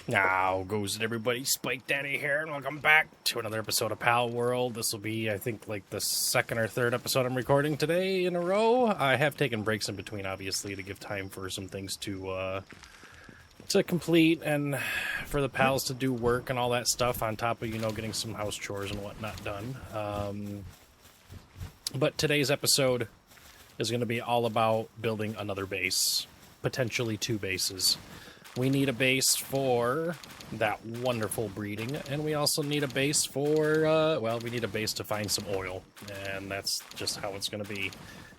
Now goes it, everybody. Spike Daddy here, and welcome back to another episode of PalWorld. This will be, I think, like the second or third episode I'm recording today in a row. I have taken breaks in between, obviously, to give time for some things to complete and for the pals to do work and all that stuff. On top of getting some house chores and whatnot done. But today's episode is going to be all about building another base, potentially two bases. We need a base for that wonderful breeding, and we also need a base for, we need a base to find some oil, and that's just how it's going to be,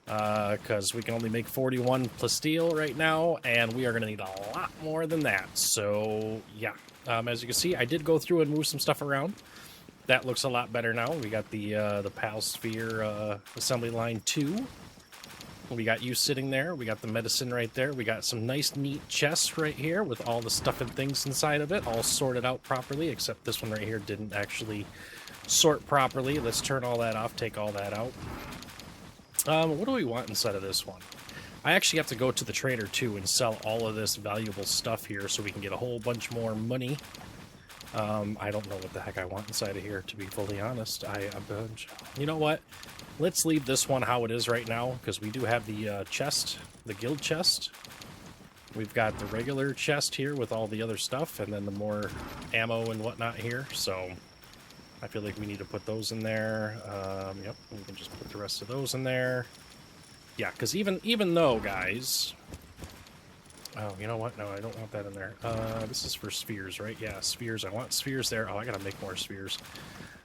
because we can only make 41 plasteel right now, and we are going to need a lot more than that. So, yeah, as you can see, I did go through and move some stuff around. That looks a lot better now. We got the PAL Sphere assembly line 2. We got you sitting there. We got the medicine right there. We got some nice, neat chests right here with all the stuff and things inside of it, all sorted out properly, except this one right here didn't actually sort properly. Let's turn all that off, take all that out. What do we want inside of this one? I actually have to go to the trader, too, and sell all of this valuable stuff here so we can get a whole bunch more money. I don't know what the heck I want inside of here, to be fully honest. You know what? Let's leave this one how it is right now, because we do have the chest, the guild chest. We've got the regular chest here with all the other stuff, and then the more ammo and whatnot here. So I feel like we need to put those in there. Yep, we can just put the rest of those in there. Yeah, because even though, guys... Oh, you know what? No, I don't want that in there. This is for spheres, right? Yeah, spheres. I want spheres there. Oh, I gotta make more spheres.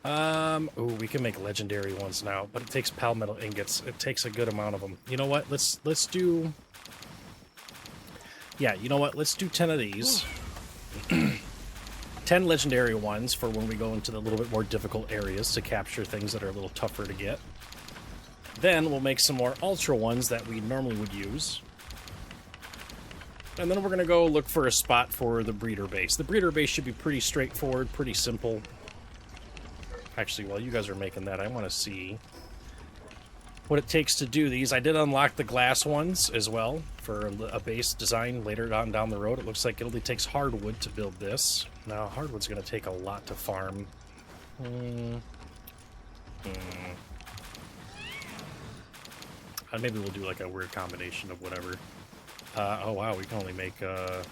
Oh, we can make legendary ones now, but it takes pal metal ingots. It takes a good amount of them. You know what? Let's do... Yeah, you know what? Let's do 10 of these. 10 legendary ones for when we go into the little bit more difficult areas to capture things that are a little tougher to get. Then we'll make some more ultra ones that we normally would use. And then we're going to go look for a spot for the breeder base. The breeder base should be pretty straightforward, pretty simple. Actually, while you guys are making that, I want to see what it takes to do these. I did unlock the glass ones as well for a base design later on down the road. It looks like it only takes hardwood to build this. Now, hardwood's going to take a lot to farm. Maybe we'll do like a weird combination of whatever. Oh wow, we can only make a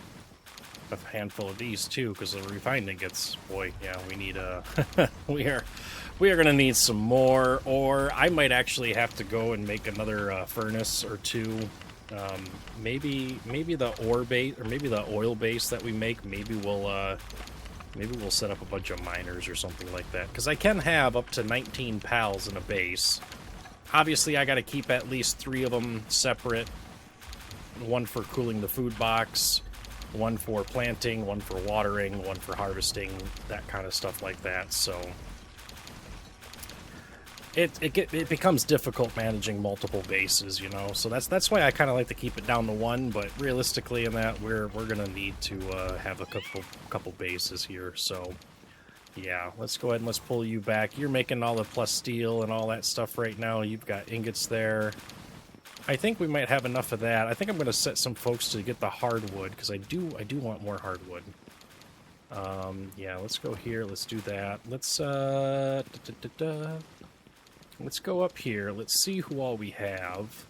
handful of these too, because the refined ingots. Boy, yeah, we need we are gonna need some more, or I might actually have to go and make another furnace or two. Maybe the ore base, or maybe the oil base that we make. Maybe we'll set up a bunch of miners or something like that, because I can have up to 19 pals in a base. Obviously, I got to keep at least 3 of them separate. One for cooling the food box, one for planting, one for watering, one for harvesting, that kind of stuff like that. So it becomes difficult managing multiple bases, you know. So that's why I kind of like to keep it down to 1. But realistically, in that we're gonna need to have a couple bases here. So yeah, let's go ahead and let's pull you back. You're making all the plus steel and all that stuff right now. You've got ingots there. I think we might have enough of that. I think I'm going to set some folks to get the hardwood, because I do want more hardwood. Yeah, let's go here. Let's do that. Let's let's go up here. Let's see who all we have.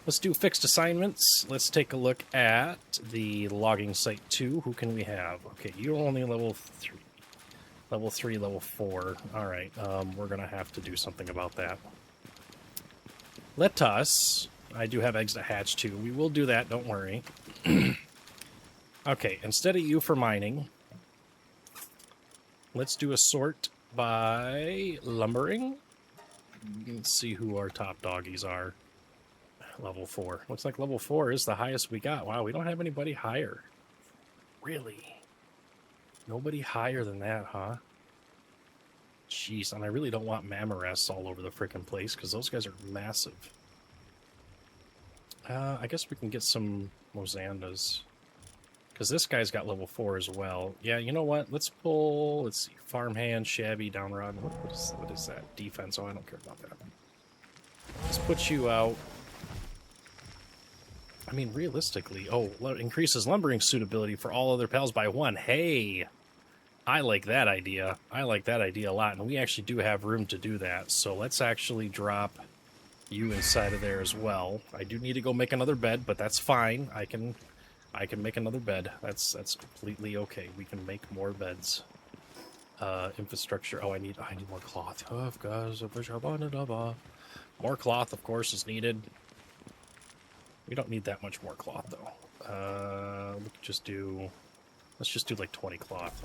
Let's do fixed assignments. Let's take a look at the logging site 2. Who can we have? Okay, you're only level 3. Level 3, level 4. All right, we're going to have to do something about that. Let us... I do have eggs to hatch, too. We will do that, don't worry. Okay, instead of you for mining, let's do a sort by lumbering. Let's see who our top doggies are. Level 4. Looks like level 4 is the highest we got. Wow, we don't have anybody higher. Really? Nobody higher than that, huh? Jeez, and I really don't want Mamorests all over the frickin' place, because those guys are massive. I guess we can get some Mozandas. Because this guy's got level 4 as well. Yeah, you know what? Let's pull, let's see, Farmhand, Shabby, Downrod. What is that? Defense. Oh, I don't care about that. Let's put you out. I mean, realistically... Oh, increases lumbering suitability for all other pals by 1. Hey! I like that idea. I like that idea a lot, and we actually do have room to do that. So let's actually drop you inside of there as well. I do need to go make another bed, but that's fine. I can make another bed. That's completely okay. We can make more beds. Infrastructure. Oh, I need more cloth. Of course, more cloth, of course, is needed. We don't need that much more cloth though. We can let's just do like 20 cloth.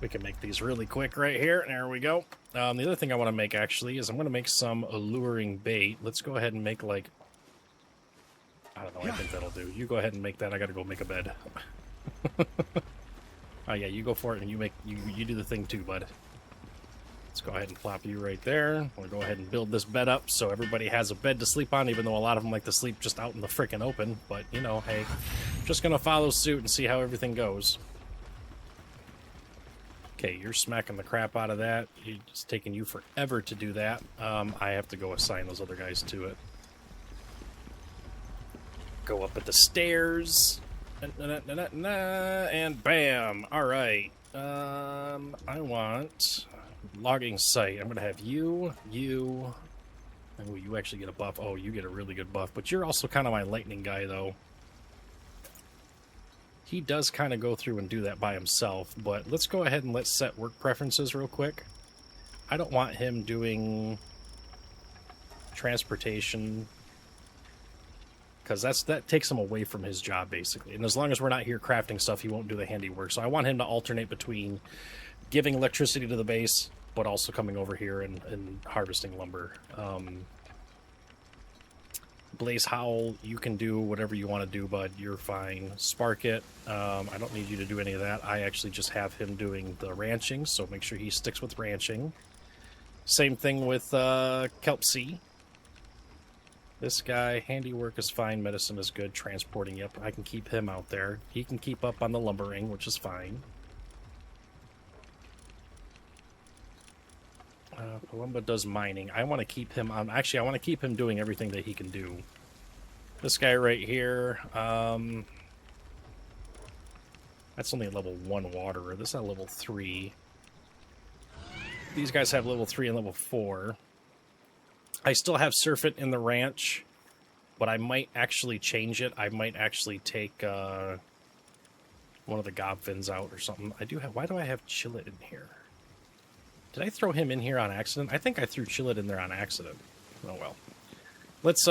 We can make these really quick right here. There we go. The other thing I want to make actually is I'm going to make some alluring bait. Let's go ahead and make like, I don't know, I think that'll do. You go ahead and make that. I got to go make a bed. Oh yeah, you go for it and you do the thing too, bud. Let's go ahead and plop you right there. We'll go ahead and build this bed up so everybody has a bed to sleep on, even though a lot of them like to sleep just out in the frickin' open. But, you know, hey, just going to follow suit and see how everything goes. Okay, you're smacking the crap out of that. It's taking you forever to do that. I have to go assign those other guys to it. Go up at the stairs. And bam! Alright. I want... logging site. I'm going to have you... Oh, you actually get a buff. Oh, you get a really good buff. But you're also kind of my lightning guy, though. He does kind of go through and do that by himself, but let's go ahead and let's set work preferences real quick. I don't want him doing transportation, because that takes him away from his job, basically. And as long as we're not here crafting stuff, he won't do the handiwork. So I want him to alternate between giving electricity to the base, but also coming over here and harvesting lumber. Blaze Howl, you can do whatever you want to do, bud. You're fine. Spark it. I don't need you to do any of that. I actually just have him doing the ranching, so make sure he sticks with ranching. Same thing with Kelp Sea. This guy, handiwork is fine. Medicine is good. Transporting, yep. I can keep him out there. He can keep up on the lumbering, which is fine. Palumba does mining. I want to keep him on. Actually, I want to keep him doing everything that he can do. This guy right here, that's only a level 1 waterer. This is a level 3. These guys have level 3 and level 4. I still have Surf It in the ranch, but I might actually change it. I might actually take one of the Gobfins out or something. I do have. Why do I have Chillet in here? Did I throw him in here on accident? I think I threw Chillet in there on accident. Oh well. Let's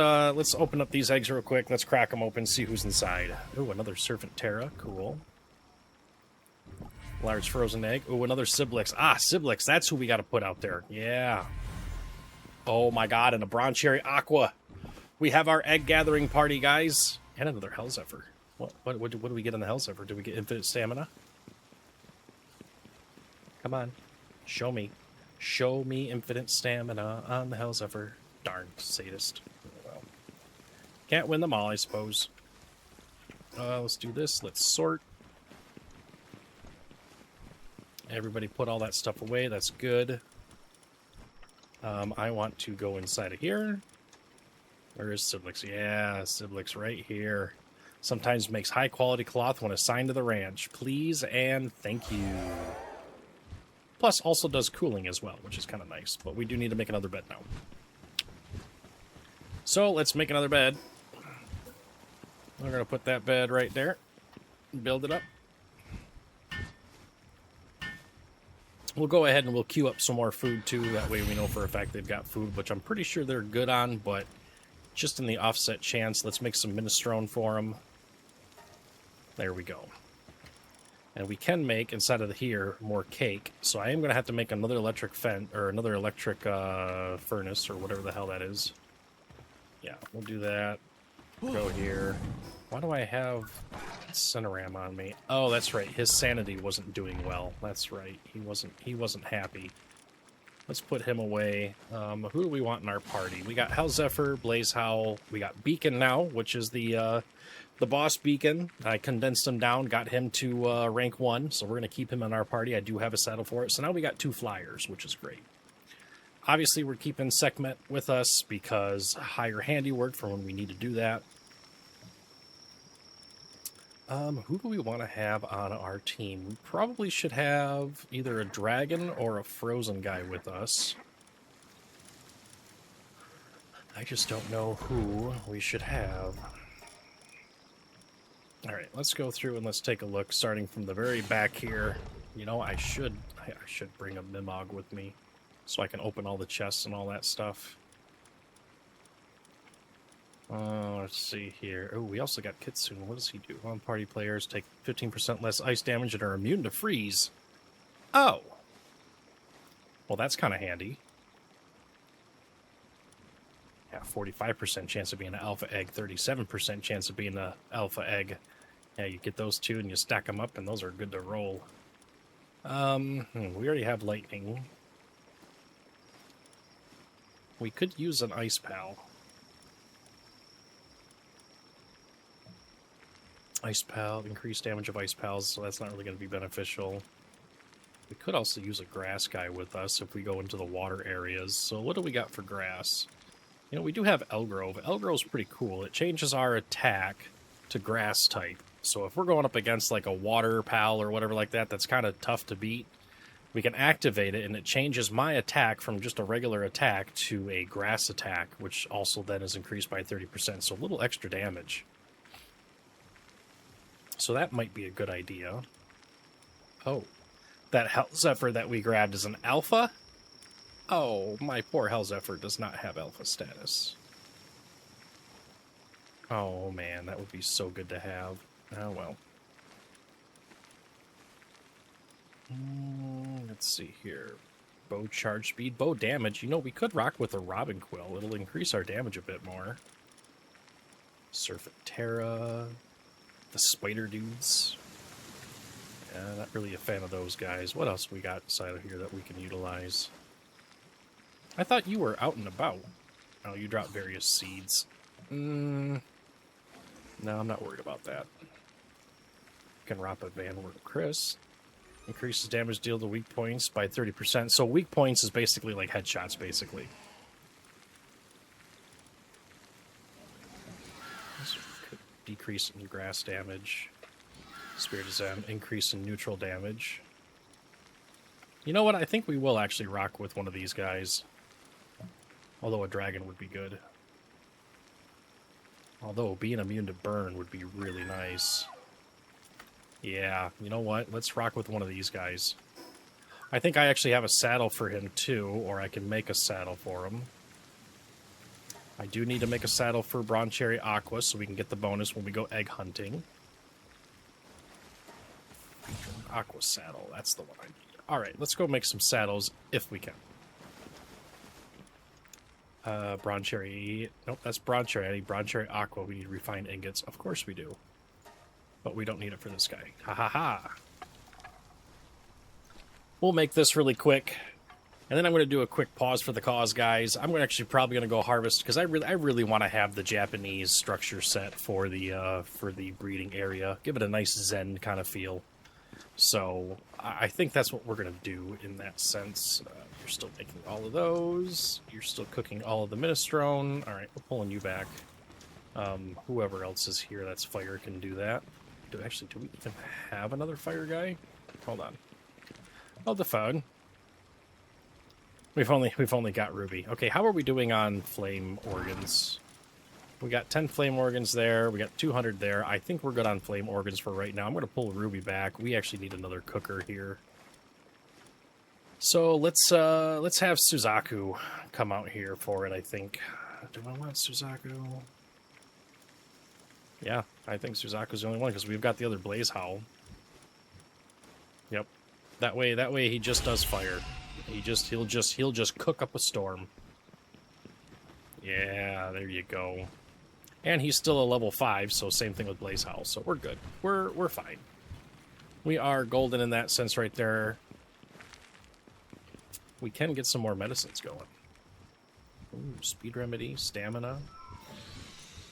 open up these eggs real quick. Let's crack them open, see who's inside. Ooh, another Serpent Terra. Cool. Large frozen egg. Ooh, another Siblix. Ah, Siblix. That's who we got to put out there. Yeah. Oh my god, and a Bronze Cherry Aqua. We have our egg gathering party, guys. And another Hellzephyr. What do we get on the Hellzephyr? Do we get infinite stamina? Come on. Show me. Show me infinite stamina on the Hellzephyr. Darn sadist. Well, can't win them all, I suppose. Let's do this. Let's sort. Everybody put all that stuff away. That's good. I want to go inside of here. Where is Siblix? Yeah, Siblix right here. Sometimes makes high quality cloth when assigned to the ranch. Please and thank you. Plus, also does cooling as well, which is kind of nice. But we do need to make another bed now. So, let's make another bed. We're going to put that bed right there. Build it up. We'll go ahead and we'll queue up some more food, too. That way we know for a fact they've got food, which I'm pretty sure they're good on. But just in the offset chance, let's make some minestrone for them. There we go. And we can make, inside of here, more cake. So I am going to have to make another electric furnace, or whatever the hell that is. Yeah, we'll do that. Go here. Why do I have Cineram on me? Oh, that's right. His sanity wasn't doing well. That's right. He wasn't happy. Let's put him away. Who do we want in our party? We got Hellzephyr, Blaze Howl. We got Beacon now, which is the boss Beacon. I condensed him down, got him to rank 1, so we're going to keep him in our party. I do have a saddle for it. So now we got 2 flyers, which is great. Obviously, we're keeping Sekhmet with us because higher handiwork for when we need to do that. Who do we want to have on our team? We probably should have either a dragon or a frozen guy with us. I just don't know who we should have. All right, let's go through and let's take a look, starting from the very back here. You know, I should bring a Mimog with me so I can open all the chests and all that stuff. Let's see here. Oh, we also got Kitsune. What does he do? Party players take 15% less ice damage and are immune to freeze. Oh! Well, that's kind of handy. Yeah, 45% chance of being an alpha egg, 37% chance of being an alpha egg. Yeah, you get those two and you stack them up, and those are good to roll. We already have lightning. We could use an ice pal. Ice pal, increased damage of ice pals, so that's not really going to be beneficial. We could also use a grass guy with us if we go into the water areas. So what do we got for grass? You know, we do have Elgrove. Elgrove's pretty cool. It changes our attack to grass type. So if we're going up against like a water pal or whatever like that, that's kind of tough to beat, we can activate it and it changes my attack from just a regular attack to a grass attack, which also then is increased by 30%. So a little extra damage. So that might be a good idea. Oh, that Hell Zephyr that we grabbed is an alpha? Oh, my poor Hell Zephyr does not have alpha status. Oh man, that would be so good to have. Oh well. Let's see here. Bow charge speed, bow damage. You know, we could rock with a Robin Quill. It'll increase our damage a bit more. Surfeit Terra. The spider dudes. Yeah, not really a fan of those guys. What else we got inside of here that we can utilize? I thought you were out and about. Oh, you dropped various seeds. No, I'm not worried about that. Can rock a Vanward Chris. Increases damage dealt to weak points by 30%. So weak points is basically like headshots, basically. Decrease in grass damage. Spirit Zen, increase in neutral damage. You know what? I think we will actually rock with one of these guys. Although a dragon would be good. Although being immune to burn would be really nice. Yeah, you know what? Let's rock with one of these guys. I think I actually have a saddle for him too, or I can make a saddle for him. I do need to make a saddle for Bronze Cherry Aqua so we can get the bonus when we go egg hunting. Aqua saddle, that's the one I need. Alright, let's go make some saddles if we can. Bronze Cherry... Nope, that's Bronze Cherry. I need Bronze Cherry Aqua. We need refined ingots. Of course we do. But we don't need it for this guy. Ha ha ha! We'll make this really quick. And then I'm going to do a quick pause for the cause, guys. I'm actually probably going to go harvest because I really want to have the Japanese structure set for the breeding area. Give it a nice Zen kind of feel. So I think that's what we're going to do in that sense. You're still making all of those. You're still cooking all of the minestrone. All right, we're pulling you back. Whoever else is here that's fire can do that. Do we even have another fire guy? Hold on. Oh, the phone. We've only got Ruby. Okay, how are we doing on flame organs? We got 10 flame organs there. We got 200 there. I think we're good on flame organs for right now. I'm going to pull Ruby back. We actually need another cooker here. So let's have Suzaku come out here for it, I think. Do I want Suzaku? Yeah, I think Suzaku's the only one because we've got the other Blaze Howl. Yep. That way he just does fire. He'll just cook up a storm. Yeah, there you go. And he's still a level 5, so same thing with Blaze Howl, so we're good. We're fine. We are golden in that sense right there. We can get some more medicines going. Ooh, speed remedy, stamina,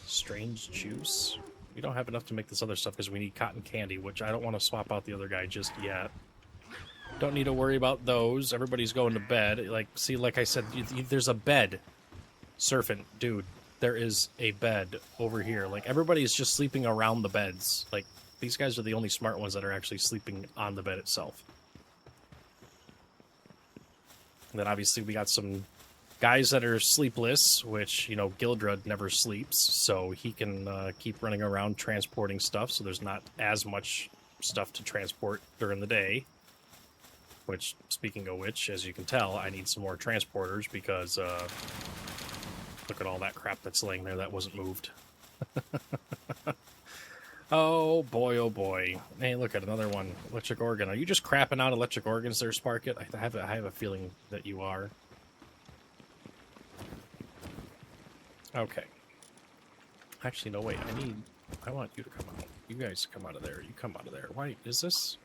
strange juice. We don't have enough to make this other stuff because we need cotton candy, which I don't want to swap out the other guy just yet. Don't need to worry about those. Everybody's going to bed. Like I said, there's a bed. Surfing, dude. There is a bed over here. Like, everybody's just sleeping around the beds. Like, These guys are the only smart ones that are actually sleeping on the bed itself. And then obviously we got some guys that are sleepless, which, you know, Gildred never sleeps, so he can keep running around transporting stuff, so there's not as much stuff to transport during the day. Which, speaking of which, as you can tell, I need some more transporters because look at all that crap that's laying there that wasn't moved. Oh boy, oh boy. Hey, look at another one. Electric organ. Are you just crapping out electric organs there, Sparkit? I have a feeling that you are. Okay. Actually, no, wait. I want you to come out. You guys come out of there. You come out of there. Why is this?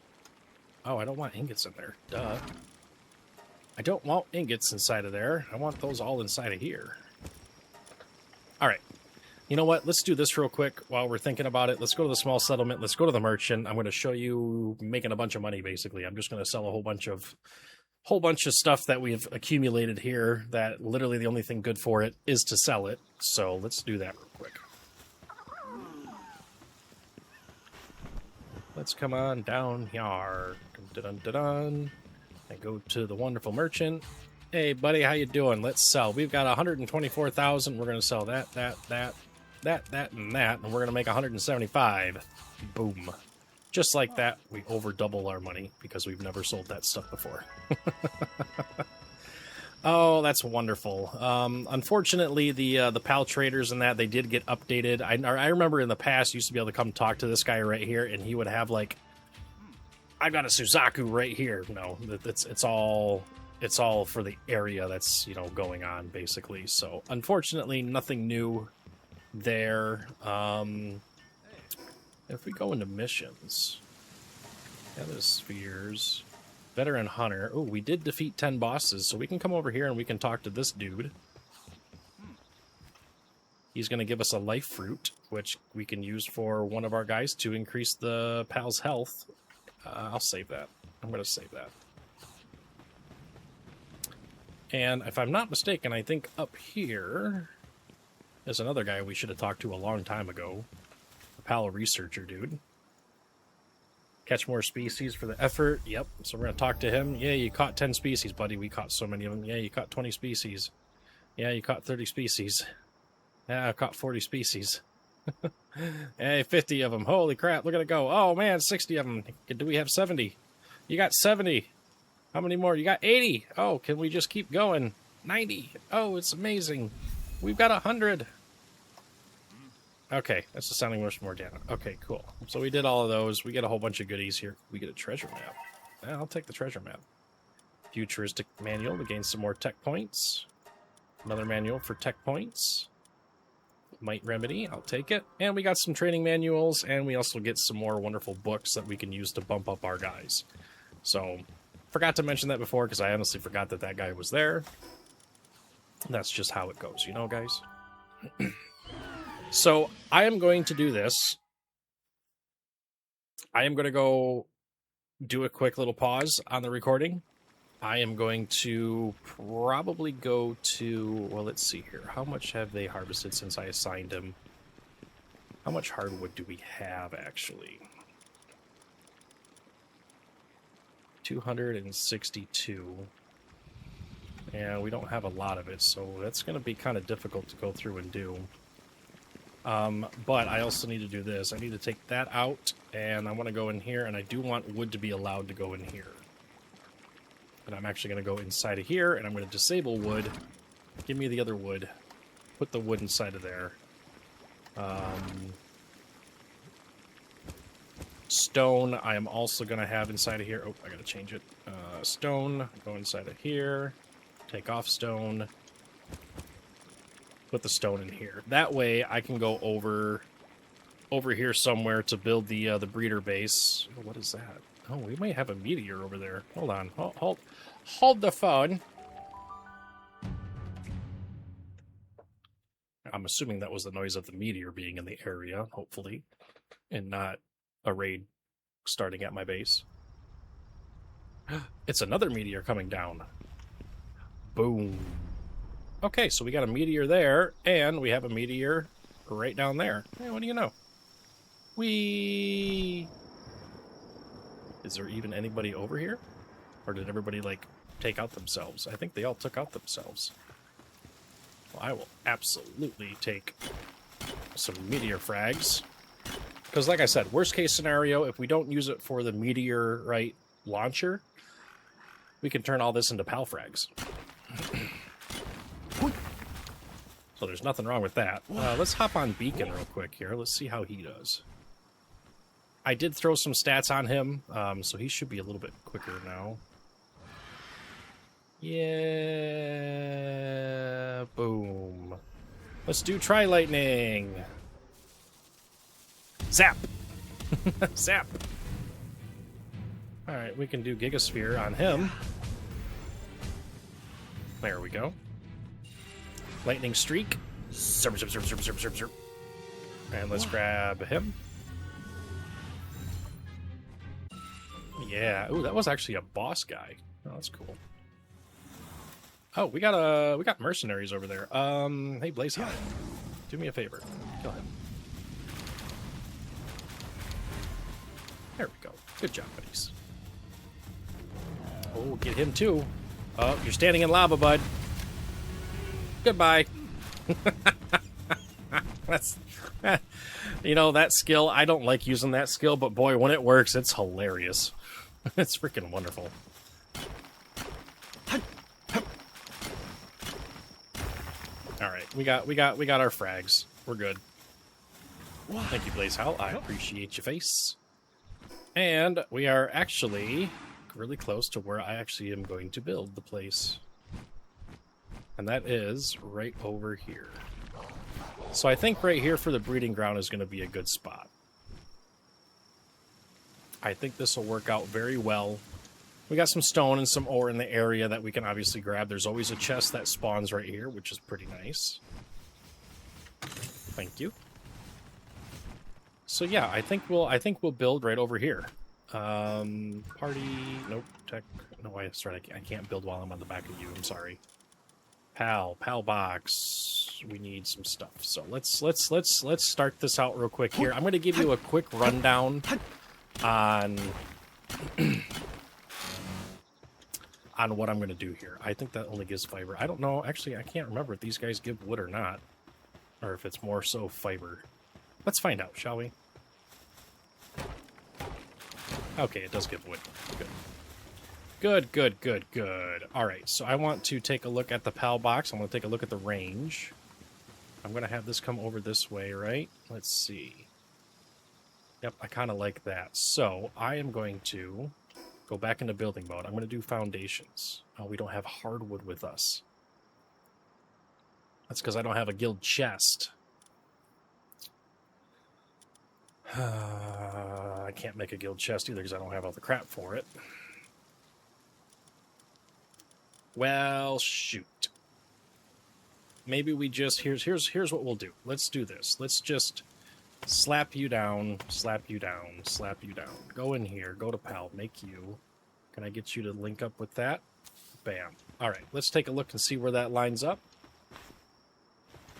Oh, I don't want ingots in there. Duh. I don't want ingots inside of there. I want those all inside of here. All right. You know what? Let's do this real quick while we're thinking about it. Let's go to the small settlement. Let's go to the merchant. I'm going to show you making a bunch of money, basically. I'm just going to sell a whole bunch of stuff that we've accumulated here that literally the only thing good for it is to sell it. So let's do that real quick. Let's come on down here. Dun-dun-dun-dun. And go to the wonderful merchant. Hey, buddy, how you doing? Let's sell. We've got 124,000. We're going to sell that, and that, and we're going to make 175. Boom. Just like that, we over double our money because we've never sold that stuff before. Oh, that's wonderful. Unfortunately, the PAL traders and that, they did get updated. I remember in the past, you used to be able to come talk to this guy right here, and he would have, like, I've got a Suzaku right here. No, it's all for the area that's, you know, going on, basically. So, unfortunately, nothing new there. If we go into missions, Gather spheres, veteran hunter. Oh, we did defeat 10 bosses, so we can come over here and we can talk to this dude. He's going to give us a life fruit, which we can use for one of our guys to increase the pal's health. I'll save that. I'm going to save that. And if I'm not mistaken, I think up here is another guy we should have talked to a long time ago. The PAL researcher dude. Catch more species for the effort. Yep. So we're going to talk to him. Yeah, you caught 10 species, buddy. We caught so many of them. Yeah, you caught 20 species. Yeah, you caught 30 species. Yeah, I caught 40 species. Hey, 50 of them. Holy crap, look at it go. Oh, man, 60 of them. Do we have 70? You got 70. How many more? You got 80. Oh, can we just keep going? 90. Oh, it's amazing. We've got 100. Okay, that's just sounding much more down. Okay, cool. So we did all of those. We get a whole bunch of goodies here. We get a treasure map. Yeah, I'll take the treasure map. Futuristic manual to gain some more tech points. Another manual for tech points. Might remedy, I'll take it. And we got some training manuals, and we also get some more wonderful books that we can use to bump up our guys. So, forgot to mention that before, because I honestly forgot that that guy was there. That's just how it goes, you know, guys? So, I am going to do this. I am going to go do a quick little pause on the recording. I am going to probably go to, well, let's see here. How much have they harvested since I assigned them? How much hardwood do we have, actually? 262. And we don't have a lot of it, so that's going to be kind of difficult to go through and do. But I also need to do this. I need to take that out, and I want to go in here, and I do want wood to be allowed to go in here. And I'm actually going to go inside of here, and I'm going to disable wood. Give me the other wood. Put the wood inside of there. Stone, I am also going to have inside of here. Oh, I got to change it. Stone, go inside of here. Take off stone. Put the stone in here. That way, I can go over here somewhere to build the breeder base. Oh, what is that? Oh, we might have a meteor over there. Hold on. Hold the phone. I'm assuming that was the noise of the meteor being in the area, hopefully, and not a raid starting at my base. It's another meteor coming down. Boom. Okay, so we got a meteor there, and we have a meteor right down there. Hey, what do you know? Whee! Is there even anybody over here? Or did everybody, like, take out themselves? I think they all took out themselves. Well, I will absolutely take some meteor frags. Because, like I said, worst case scenario, if we don't use it for the meteorite launcher, we can turn all this into PAL frags. So there's nothing wrong with that. Let's hop on Beacon real quick here. Let's see how he does. I did throw some stats on him, so he should be a little bit quicker now. Yeah, boom. Let's do Tri-Lightning. Zap! Zap! Alright, we can do Gigasphere on him. There we go. Lightning Streak. Zerp, zerp, zerp, zerp, zerp, zerp, zerp. And let's grab him. Yeah. Ooh, that was actually a boss guy. Oh, that's cool. Oh, we got mercenaries over there. Hey, Blazehound, do me a favor. Kill him. There we go. Good job, buddies. Oh, get him too. Oh, you're standing in lava, bud. Goodbye. That's, you know, that skill, I don't like using that skill, but boy, when it works, it's hilarious. It's freaking wonderful. All right, we got our frags. We're good. Thank you, Blazehowl. I appreciate your face. And we are actually really close to where I actually am going to build the place. And that is right over here. So I think right here for the breeding ground is going to be a good spot. I think this will work out very well. We got some stone and some ore in the area that we can obviously grab. There's always a chest that spawns right here, which is pretty nice. Thank you. So yeah, I think we'll build right over here. Party, nope, tech, no, that's right, I can't build while I'm on the back of you, I'm sorry. PAL box, we need some stuff. So let's start this out real quick here. I'm going to give you a quick rundown on on what I'm going to do here. I think that only gives fiber. I don't know, actually I can't remember if these guys give wood or not, or if it's more so fiber. Let's find out, shall we? Okay, it does give wood. Good. Good, good, good, good. Alright, so I want to take a look at the PAL box. I want to take a look at the range. I'm going to have this come over this way, right? Let's see. Yep, I kind of like that. So, I am going to go back into building mode. I'm going to do foundations. Oh, we don't have hardwood with us. That's because I don't have a guild chest. I can't make a guild chest either because I don't have all the crap for it. Well, shoot. Maybe we just here's what we'll do. Let's do this. Let's just slap you down, slap you down, slap you down. Go in here, go to PAL, make you. Can I get you to link up with that? Bam. All right, let's take a look and see where that lines up.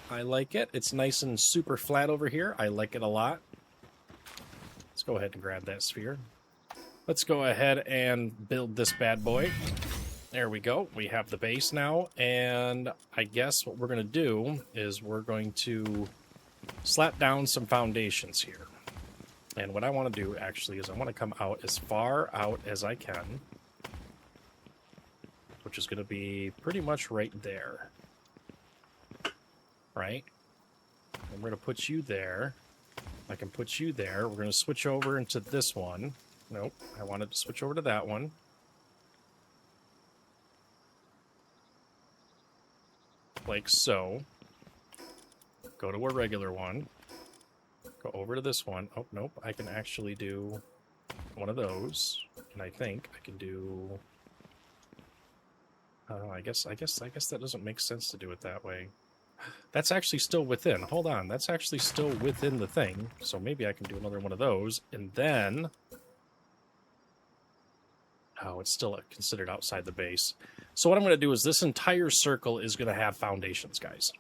I like it. It's nice and super flat over here. I like it a lot. Let's go ahead and grab that sphere. Let's go ahead and build this bad boy. There we go. We have the base now, and I guess what we're going to do is we're going to slap down some foundations here. And what I want to do, actually, is I want to come out as far out as I can, which is going to be pretty much right there. Right? And we're going to put you there. I can put you there. We're going to switch over into this one. Nope, I wanted to switch over to that one. Like so. Go to a regular one. Go over to this one. Oh, nope, I can actually do one of those. And I think I can do... I guess that doesn't make sense to do it that way. That's actually still within. Hold on, that's actually still within the thing. So maybe I can do another one of those. And then... Oh, it's still considered outside the base. So what I'm going to do is this entire circle is going to have foundations, guys.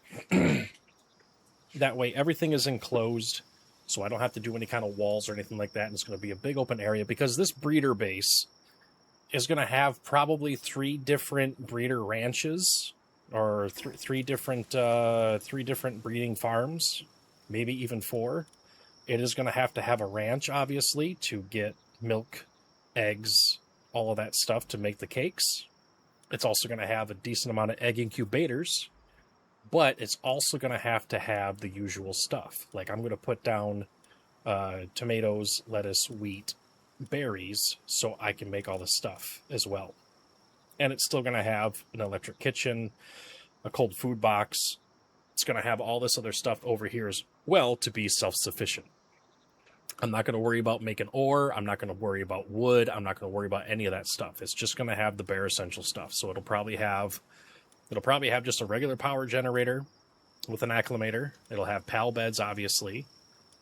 That way everything is enclosed. So I don't have to do any kind of walls or anything like that. And it's going to be a big open area because this breeder base is going to have probably 3 different breeder ranches or three different breeding farms, maybe even 4. It is going to have a ranch, obviously, to get milk, eggs, all of that stuff to make the cakes. It's also going to have a decent amount of egg incubators, but it's also going to have the usual stuff. Like I'm going to put down tomatoes, lettuce, wheat, berries, so I can make all this stuff as well. And it's still going to have an electric kitchen, a cold food box. It's going to have all this other stuff over here as well to be self-sufficient. I'm not going to worry about making ore. I'm not going to worry about wood. I'm not going to worry about any of that stuff. It's just going to have the bare essential stuff. So it'll probably have just a regular power generator with an acclimator. It'll have PAL beds, obviously.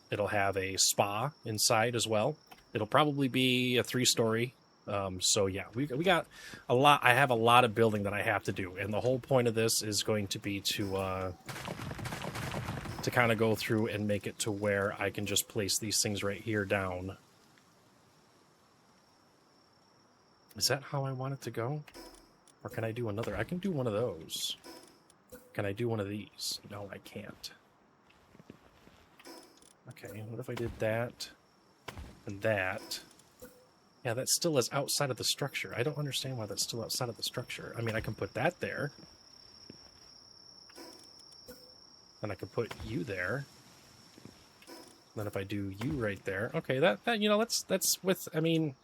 It'll have a spa inside as well. It'll probably be a 3-story. So yeah, we got a lot. I have a lot of building that I have to do. And the whole point of this is going to be to kind of go through and make it to where I can just place these things right here down. Is that how I want it to go? Or can I do another? I can do one of those. Can I do one of these? No, I can't. Okay, what if I did that and that? Yeah, that still is outside of the structure. I don't understand why that's still outside of the structure. I mean, I can put that there. Then I can put you there. Then if I do you right there, okay, that you know, that's with, I mean,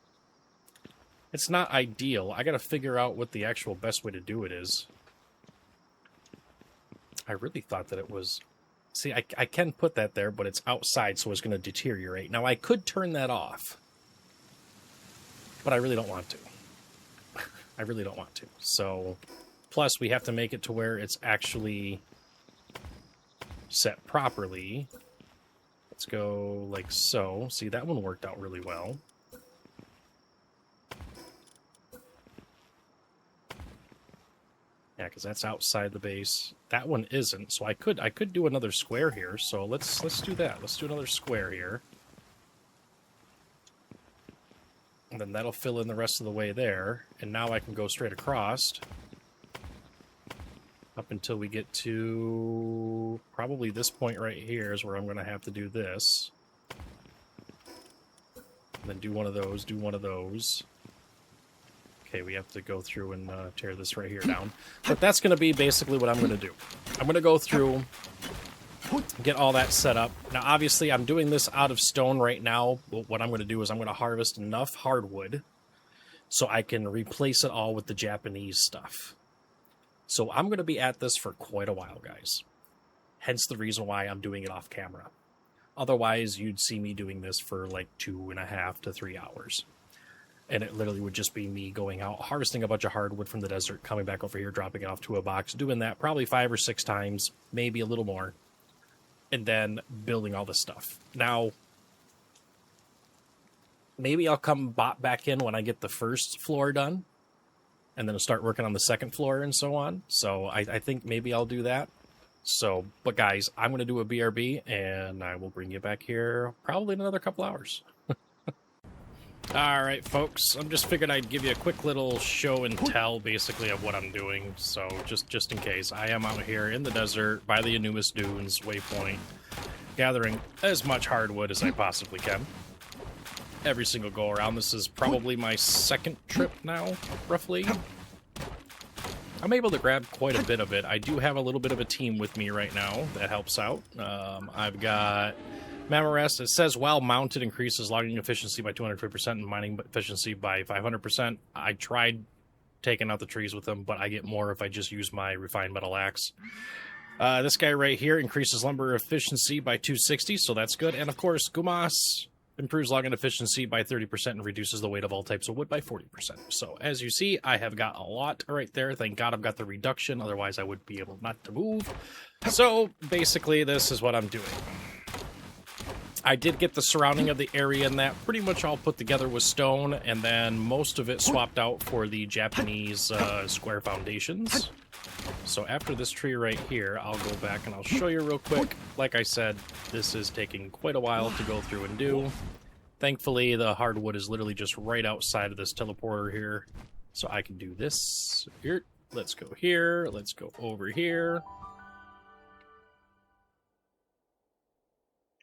it's not ideal. I got to figure out what the actual best way to do it is. I really thought that it was, see, I can put that there, but it's outside, so it's going to deteriorate. Now I could turn that off, but I really don't want to. I really don't want to. So, plus we have to make it to where it's actually set properly. Let's go like so. See, that one worked out really well. Yeah, because that's outside the base. That one isn't, so I could do another square here. So let's do that. Let's do another square here. And then that'll fill in the rest of the way there. And now I can go straight across up until we get to probably this point right here is where I'm going to have to do this. And then do one of those, do one of those. Okay, we have to go through and tear this right here down. But that's going to be basically what I'm going to do. I'm going to go through, get all that set up. Now, obviously, I'm doing this out of stone right now. But what I'm going to do is I'm going to harvest enough hardwood so I can replace it all with the Japanese stuff. So I'm going to be at this for quite a while, guys. Hence the reason why I'm doing it off camera. Otherwise, you'd see me doing this for like 2.5 to 3 hours. And it literally would just be me going out, harvesting a bunch of hardwood from the desert, coming back over here, dropping it off to a box, doing that probably 5 or 6 times, maybe a little more, and then building all this stuff. Now, maybe I'll come back in when I get the first floor done, and then I'll start working on the second floor and so on. So I think maybe I'll do that. So, but guys, I'm going to do a BRB, and I will bring you back here probably in another couple hours. All right, folks, I'm just figured I'd give you a quick little show and tell, basically, of what I'm doing. So, just in case, I am out here in the desert by the Anumis Dunes waypoint, gathering as much hardwood as I possibly can. Every single go around. This is probably my second trip now, roughly. I'm able to grab quite a bit of it. I do have a little bit of a team with me right now that helps out. I've got Mamorest. It says while mounted increases logging efficiency by 250% and mining efficiency by 500%. I tried taking out the trees with them, but I get more if I just use my refined metal axe. This guy right here increases lumber efficiency by 260, so that's good. And of course, Gumas improves logging efficiency by 30% and reduces the weight of all types of wood by 40%. So as you see, I have got a lot right there. Thank God I've got the reduction, otherwise I would be able not to move. So basically, this is what I'm doing. I did get the surrounding of the area and that pretty much all put together with stone, and then most of it swapped out for the Japanese square foundations. so after this tree right here, I'll go back and I'll show you real quick. Like I said, this is taking quite a while to go through and do. Thankfully, the hardwood is literally just right outside of this teleporter here. So I can do this. Here, let's go here. Let's go over here.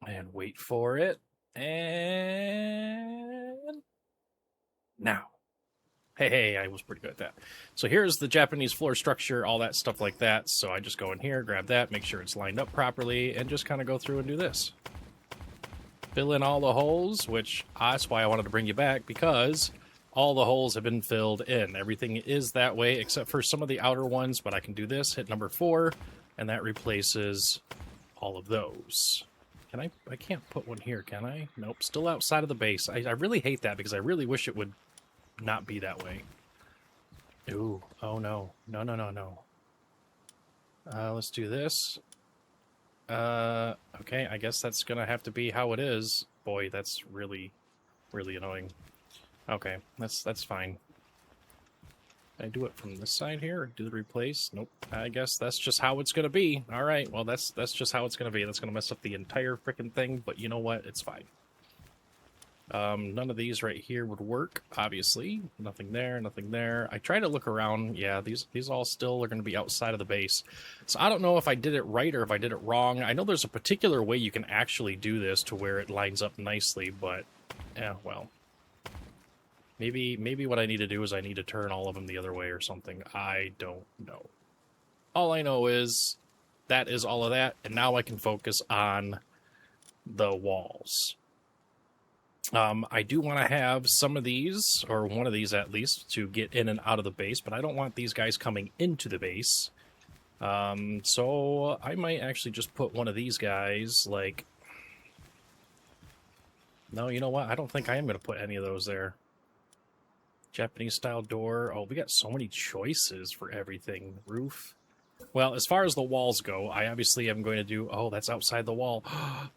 And wait for it. And now. Hey, I was pretty good at that. So here's the Japanese floor structure, all that stuff like that. So I just go in here, grab that, make sure it's lined up properly, and just kind of go through and do this. Fill in all the holes, which that's why I wanted to bring you back, because all the holes have been filled in. Everything is that way, except for some of the outer ones, but I can do this, hit number 4, and that replaces all of those. Can I can't put one here, can I? Nope, still outside of the base. I really hate that, because I really wish it would not be that way. Ooh, oh no. No. Let's do this. Okay, I guess that's gonna have to be how it is. Boy, that's really, really annoying. Okay, that's fine. Can I do it from this side here, or do the replace? Nope. I guess that's just how it's gonna be. Alright, well that's just how it's gonna be. That's gonna mess up the entire freaking thing, but you know what? It's fine. None of these right here would work, obviously. Nothing there, nothing there. I try to look around. Yeah, these all still are going to be outside of the base. So I don't know if I did it right or if I did it wrong. I know there's a particular way you can actually do this to where it lines up nicely, but, yeah, well. Maybe what I need to do is I need to turn all of them the other way or something. I don't know. All I know is that is all of that, and now I can focus on the walls. I do want to have some of these, or one of these at least, to get in and out of the base, but I don't want these guys coming into the base. So I might actually just put one of these guys, like... No, you know what? I don't think I am going to put any of those there. Japanese-style door. Oh, we got so many choices for everything. Roof. Well, as far as the walls go, I obviously am going to do... Oh, that's outside the wall.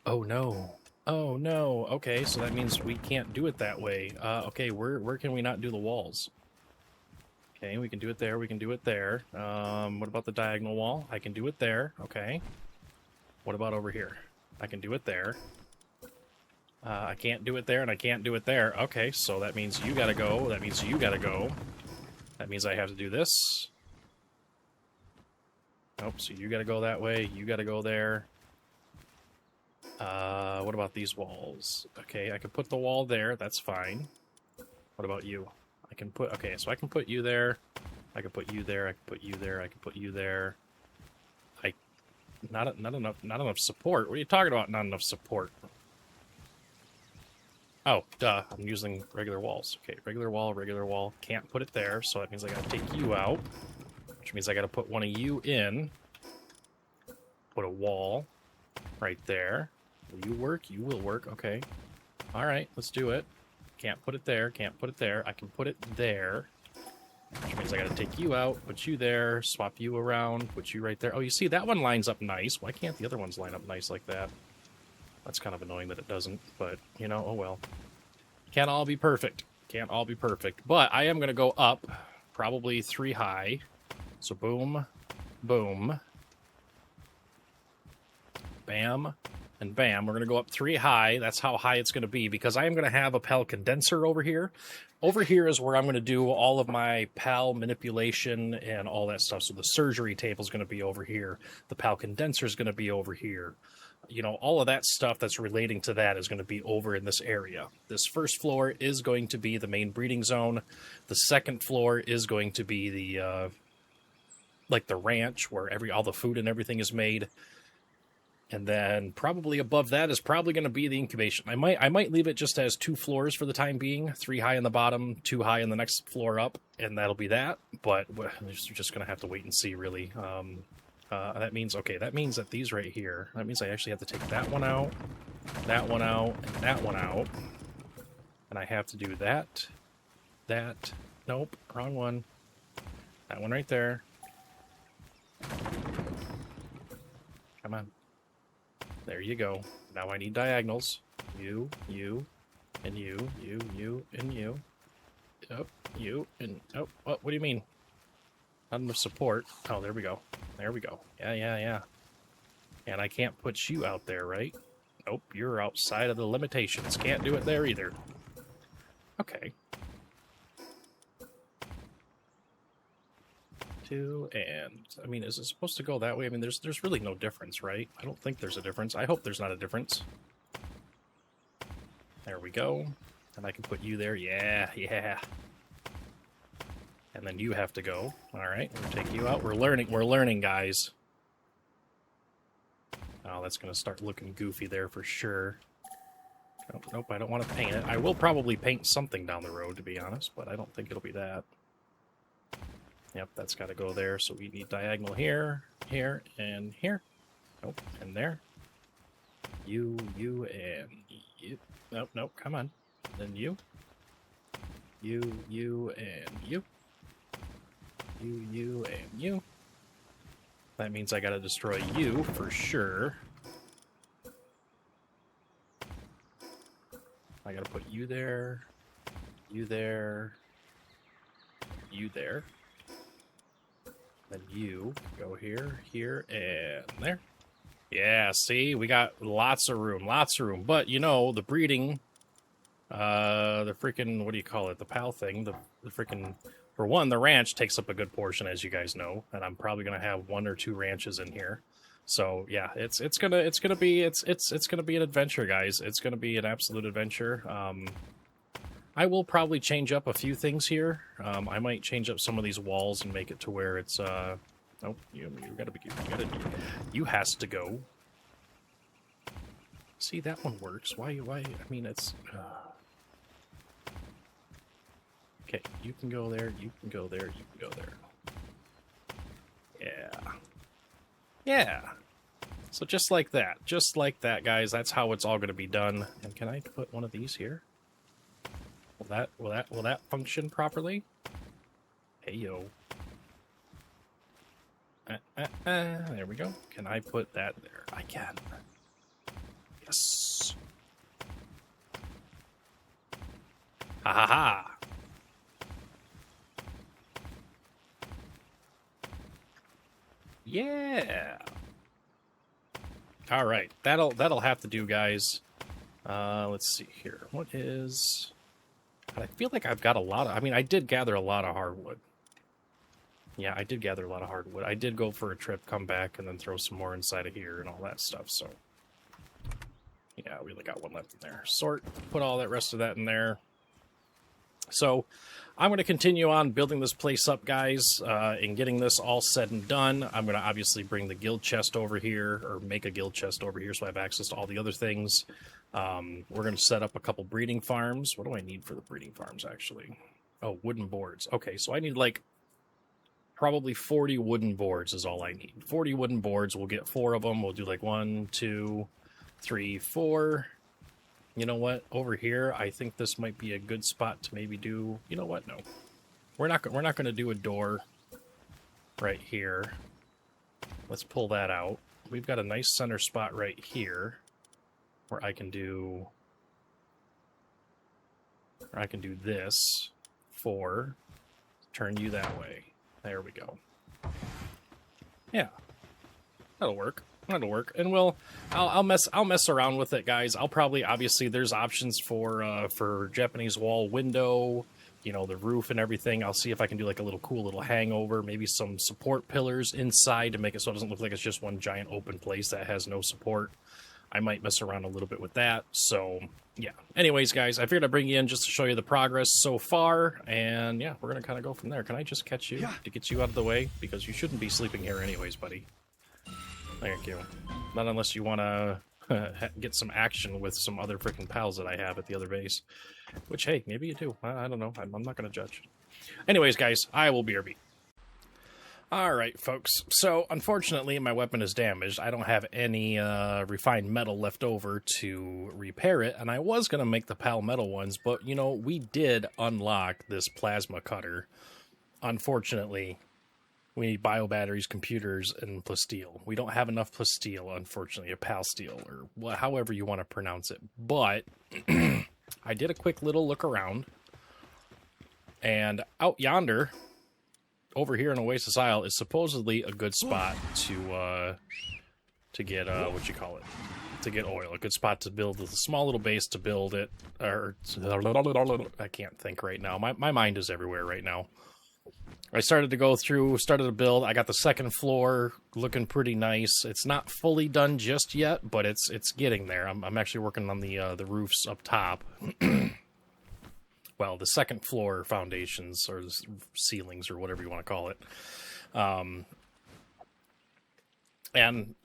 Oh, no. Oh, no. Okay, so that means we can't do it that way. Okay, where can we not do the walls? Okay, we can do it there, we can do it there. What about the diagonal wall? I can do it there, okay. What about over here? I can do it there. I can't do it there, and I can't do it there. Okay, so that means you gotta go, that means you gotta go. That means I have to do this. Nope, so you gotta go that way, you gotta go there. What about these walls? Okay, I can put the wall there, that's fine. What about you? I can put, okay, so I can put you there. I can put you there, I can put you there, I can put you there. Not enough support. What are you talking about, not enough support? Oh, duh, I'm using regular walls. Okay, regular wall, can't put it there, so that means I gotta take you out. Which means I gotta put one of you in. Put a wall right there. Will you work? You will work. Okay. Alright, let's do it. Can't put it there. Can't put it there. I can put it there. Which means I gotta take you out, put you there, swap you around, put you right there. Oh, you see, that one lines up nice. Why can't the other ones line up nice like that? That's kind of annoying that it doesn't, but, you know, oh well. Can't all be perfect. Can't all be perfect. But I am gonna go up, probably 3 high. So boom, boom. Bam. And bam, we're going to go up 3 high. That's how high it's going to be, because I am going to have a PAL condenser over here. Over here is where I'm going to do all of my PAL manipulation and all that stuff. So the surgery table is going to be over here. The PAL condenser is going to be over here. You know, all of that stuff that's relating to that is going to be over in this area. This first floor is going to be the main breeding zone. The second floor is going to be the, like the ranch where all the food and everything is made. And then probably above that is probably going to be the incubation. I might leave it just as 2 floors for the time being. 3 high in the bottom, 2 high in the next floor up, and that'll be that. But we're just going to have to wait and see, really. That means, okay, that means that these right here, that means I actually have to take that one out, and that one out. And I have to do that, nope, wrong one. That one right there. Come on. There you go. Now I need diagonals. You, and you, and you. Yep, you, and... Oh, what do you mean? Not enough support. Oh, there we go. There we go. Yeah. And I can't put you out there, right? Nope, you're outside of the limitations. Can't do it there either. Okay. 2, and I mean, is it supposed to go that way? I mean, there's really no difference, right? I don't think there's a difference. I hope there's not a difference. There we go. And I can put you there. Yeah. And then you have to go. All right, we'll take you out. We're learning, guys. Oh, that's going to start looking goofy there for sure. Nope, I don't want to paint it. I will probably paint something down the road, to be honest, but I don't think it'll be that. Yep, that's got to go there, so we need diagonal here, here, and here. Nope, and there. You, and you. Nope, come on. Then you. You, and you. You, and you. That means I gotta destroy you, for sure. I gotta put you there, you there, you there. Then you go here, here, and there. Yeah, see? We got lots of room. But, you know, the breeding, the freaking, what do you call it? The PAL thing, the freaking, for one, the ranch takes up a good portion, as you guys know, and I'm probably going to have 1 or 2 ranches in here. So, yeah, it's gonna be an adventure, guys. It's gonna be an absolute adventure. I will probably change up a few things here. I might change up some of these walls and make it to where it's, oh, you has to go. See, that one works. Why, I mean, it's, okay, you can go there, you can go there, you can go there. Yeah. So just like that, guys, that's how it's all going to be done. And can I put one of these here? Will that function properly? Hey yo. There we go. Can I put that there? I can. Yes. Ha ha ha. Yeah. All right. That'll have to do, guys. Let's see here. What is... I feel like I've got a lot of... I mean, I did gather a lot of hardwood. Yeah, I did gather a lot of hardwood. I did go for a trip, come back, and then throw some more inside of here and all that stuff, so... Yeah, we only got one left in there. Sort, put all that rest of that in there. So, I'm going to continue on building this place up, guys, and getting this all said and done. I'm going to obviously bring the guild chest over here, or make a guild chest over here so I have access to all the other things. We're going to set up a couple breeding farms. What do I need for the breeding farms, actually? Oh, wooden boards. Okay, so I need, like, probably 40 wooden boards is all I need. 40 wooden boards. We'll get 4 of them. We'll do, like, 1, 2, 3, 4... You know what? Over here, I think this might be a good spot to maybe do... You know what? No. We're not going to do a door right here. Let's pull that out. We've got a nice center spot right here where I can do... Or I can do this for... Turn you that way. There we go. Yeah. That'll work. That'll work, and I'll mess around with it, guys. I'll probably, obviously, there's options for Japanese wall window, you know, the roof and everything. I'll see if I can do like a little cool little hangover, maybe some support pillars inside to make it so it doesn't look like it's just one giant open place that has no support. I might mess around a little bit with that. So yeah. Anyways, guys, I figured I'd bring you in just to show you the progress so far, and yeah, we're gonna kind of go from there. Can I just catch you to get you out of the way, because you shouldn't be sleeping here anyways, buddy. Thank you. Not unless you want to get some action with some other freaking pals that I have at the other base. Which, hey, maybe you do. I don't know. I'm not going to judge. Anyways, guys, I will BRB. Alright, folks. So, unfortunately, my weapon is damaged. I don't have any refined metal left over to repair it. And I was going to make the PAL metal ones, but, you know, we did unlock this plasma cutter. Unfortunately... We need bio batteries, computers, and plasteel. We don't have enough plasteel, unfortunately, or PAL steel, or however you want to pronounce it. But I did a quick little look around, and out yonder over here in Oasis Isle is supposedly a good spot to get what you call it, to get oil. A good spot to build a small little base to build it. Or I can't think right now. My mind is everywhere right now. I started to build. I got the second floor looking pretty nice. It's not fully done just yet, but it's getting there. I'm actually working on the roofs up top. Well, the second floor foundations or the ceilings or whatever you want to call it. And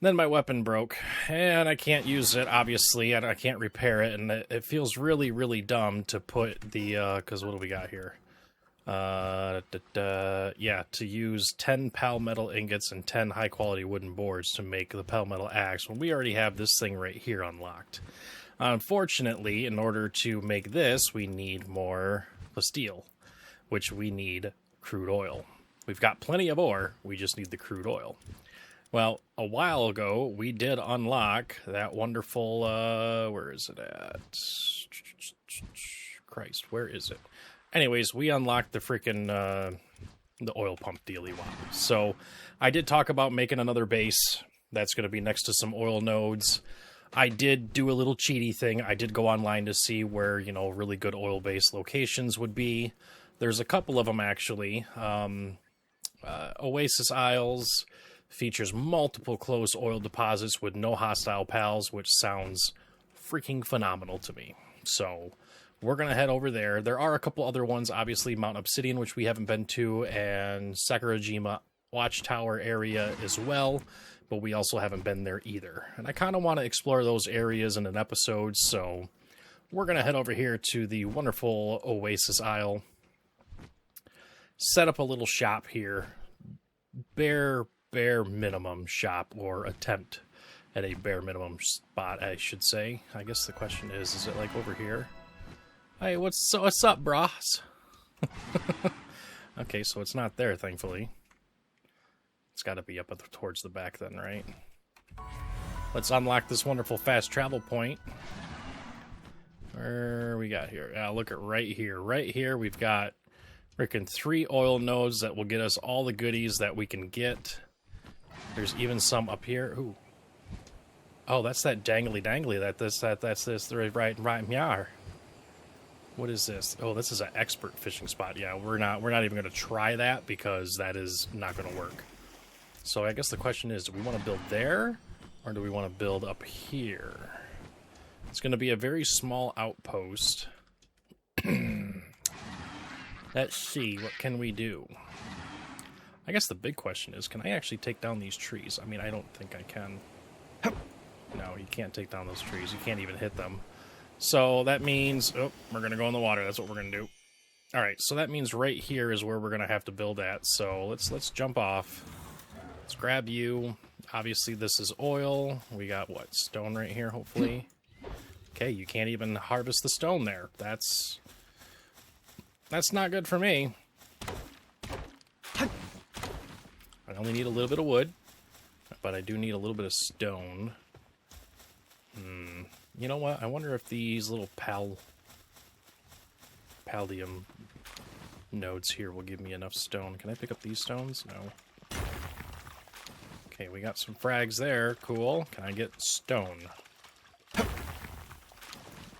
then my weapon broke, and I can't use it, obviously, and I can't repair it, and it feels really, really dumb to put the, because what do we got here? Yeah, to use 10 PalMetal ingots and 10 high-quality wooden boards to make the PalMetal axe when we already have this thing right here unlocked. Unfortunately, in order to make this, we need more steel, which we need crude oil. We've got plenty of ore, we just need the crude oil. Well, a while ago, we did unlock that wonderful, where is it at? Christ, where is it? Anyways, we unlocked the freaking, the oil pump dealy-wop. So, I did talk about making another base that's going to be next to some oil nodes. I did do a little cheaty thing. I did go online to see where, you know, really good oil-based locations would be. There's a couple of them, actually. Oasis Isles features multiple closed oil deposits with no hostile pals, which sounds freaking phenomenal to me. So we're going to head over there. There are a couple other ones, obviously Mount Obsidian, which we haven't been to, and Sakurajima Watchtower area as well, but we also haven't been there either. And I kind of want to explore those areas in an episode, so we're going to head over here to the wonderful Oasis Isle, set up a little shop here, bare minimum shop, or attempt at a bare minimum spot, I should say. I guess the question is it like over here? Hey, what's up, bros? Okay, so it's not there, thankfully. It's got to be up towards the back then, right? Let's unlock this wonderful fast travel point. Where we got here? Look at right here. Right here, we've got freaking 3 oil nodes that will get us all the goodies that we can get. There's even some up here. Ooh. Oh, that's that dangly. That's this right here. What is this? Oh, this is an expert fishing spot. Yeah, we're not even going to try that because that is not going to work. So I guess the question is, do we want to build there or do we want to build up here? It's going to be a very small outpost. Let's see, what can we do? I guess the big question is, can I actually take down these trees? I mean, I don't think I can. No, you can't take down those trees. You can't even hit them. So that means, oh, we're going to go in the water. That's what we're going to do. All right, so that means right here is where we're going to have to build at. So let's jump off. Let's grab you. Obviously, this is oil. We got, what, stone right here, hopefully. Okay, you can't even harvest the stone there. That's not good for me. I only need a little bit of wood, but I do need a little bit of stone. You know what? I wonder if these little paldium nodes here will give me enough stone. Can I pick up these stones? No. Okay, we got some frags there. Cool. Can I get stone?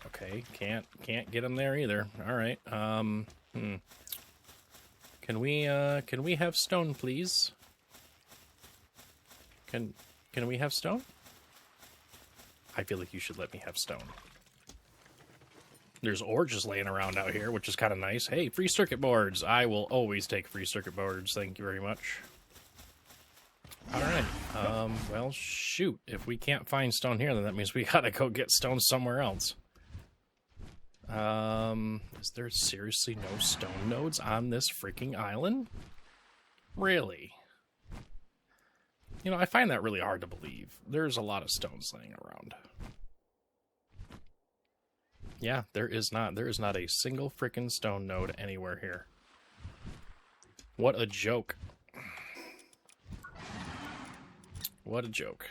Okay, can't get them there either. All right. Can we have stone, please? Can we have stone? I feel like you should let me have stone. There's ore just laying around out here, which is kind of nice. Hey, free circuit boards. I will always take free circuit boards. Thank you very much. All right. Well, shoot. If we can't find stone here, then that means we gotta go get stone somewhere else. Is there seriously no stone nodes on this freaking island? Really? You know, I find that really hard to believe. There's a lot of stones laying around. Yeah, there is not a single freaking stone node anywhere here. What a joke. What a joke.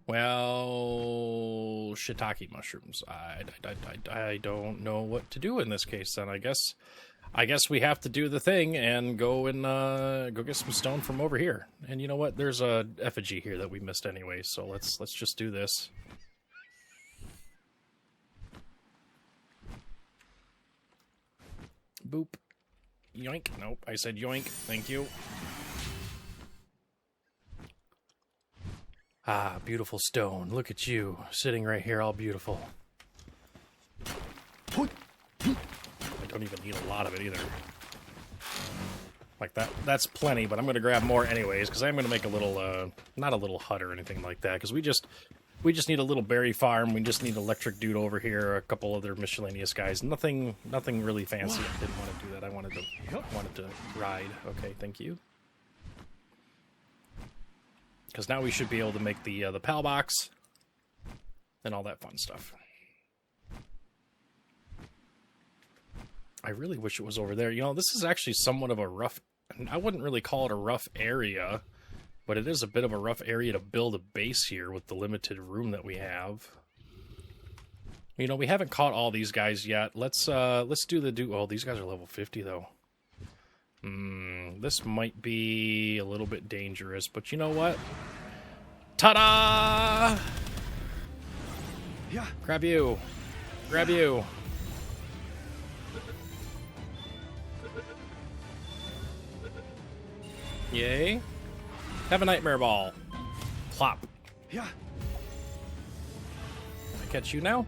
Well, beautiful shiitake mushrooms. I don't know what to do in this case. Then I guess we have to do the thing and go and go get some stone from over here. And you know what? There's a effigy here that we missed anyway. So let's just do this. Boop. Yoink. Nope. I said yoink. Thank you. Ah, beautiful stone. Look at you, sitting right here all beautiful. I don't even need a lot of it either. Like that's plenty, but I'm going to grab more anyways, because I'm going to make a little, not a little hut or anything like that, because we just need a little berry farm. We just need electric dude over here, a couple other miscellaneous guys. Nothing really fancy. I didn't want to do that. I wanted to ride. Okay, thank you. Because now we should be able to make the PAL box and all that fun stuff. I really wish it was over there. You know, this is actually somewhat of a rough... I wouldn't really call it a rough area, but it is a bit of a rough area to build a base here with the limited room that we have. You know, we haven't caught all these guys yet. Let's do the... Oh, these guys are level 50, though. This might be a little bit dangerous, but you know what? Ta-da! Yeah. Grab you. Grab you. Yay. Have a nightmare ball. Plop. Yeah. Can I catch you now?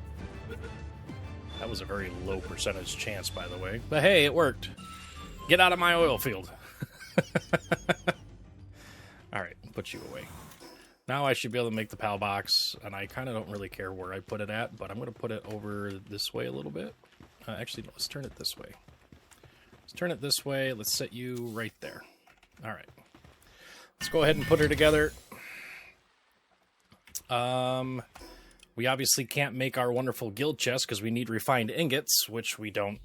That was a very low percentage chance, by the way. But hey, it worked. Get out of my oil field. Alright, put you away. Now I should be able to make the PAL box, and I kind of don't really care where I put it at, but I'm going to put it over this way a little bit. Actually, no, let's turn it this way. Let's turn it this way. Let's set you right there. Alright. Let's go ahead and put her together. We obviously can't make our wonderful guild chest because we need refined ingots, which we don't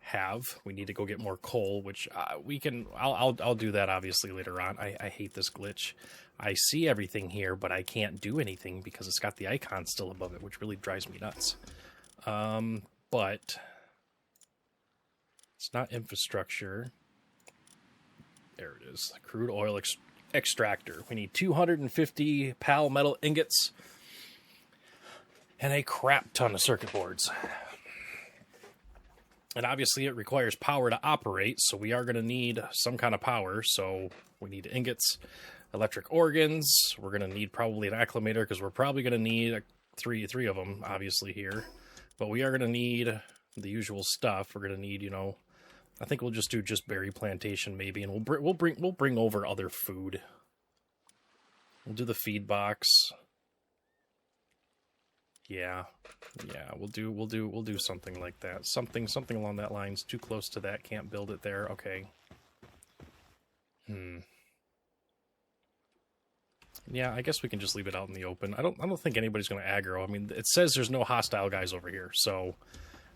have. We need to go get more coal, which we can... I'll do that obviously later on. I hate this glitch. I see everything here, but I can't do anything because it's got the icon still above it, which really drives me nuts. But it's not infrastructure. There it is. Crude oil extractor. We need 250 PAL metal ingots and a crap ton of circuit boards. And obviously it requires power to operate, so we are going to need some kind of power. So we need ingots, electric organs. We're going to need probably an acclimator because we're probably going to need three of them, obviously, here. But we are going to need the usual stuff. We're going to need, you know, I think we'll just do just berry plantation maybe, and we'll bring over other food. We'll do the feed box. Yeah, we'll do something like that. Something along that lines. Too close to that. Can't build it there. Okay. Yeah, I guess we can just leave it out in the open. I don't think anybody's going to aggro. I mean, it says there's no hostile guys over here, so,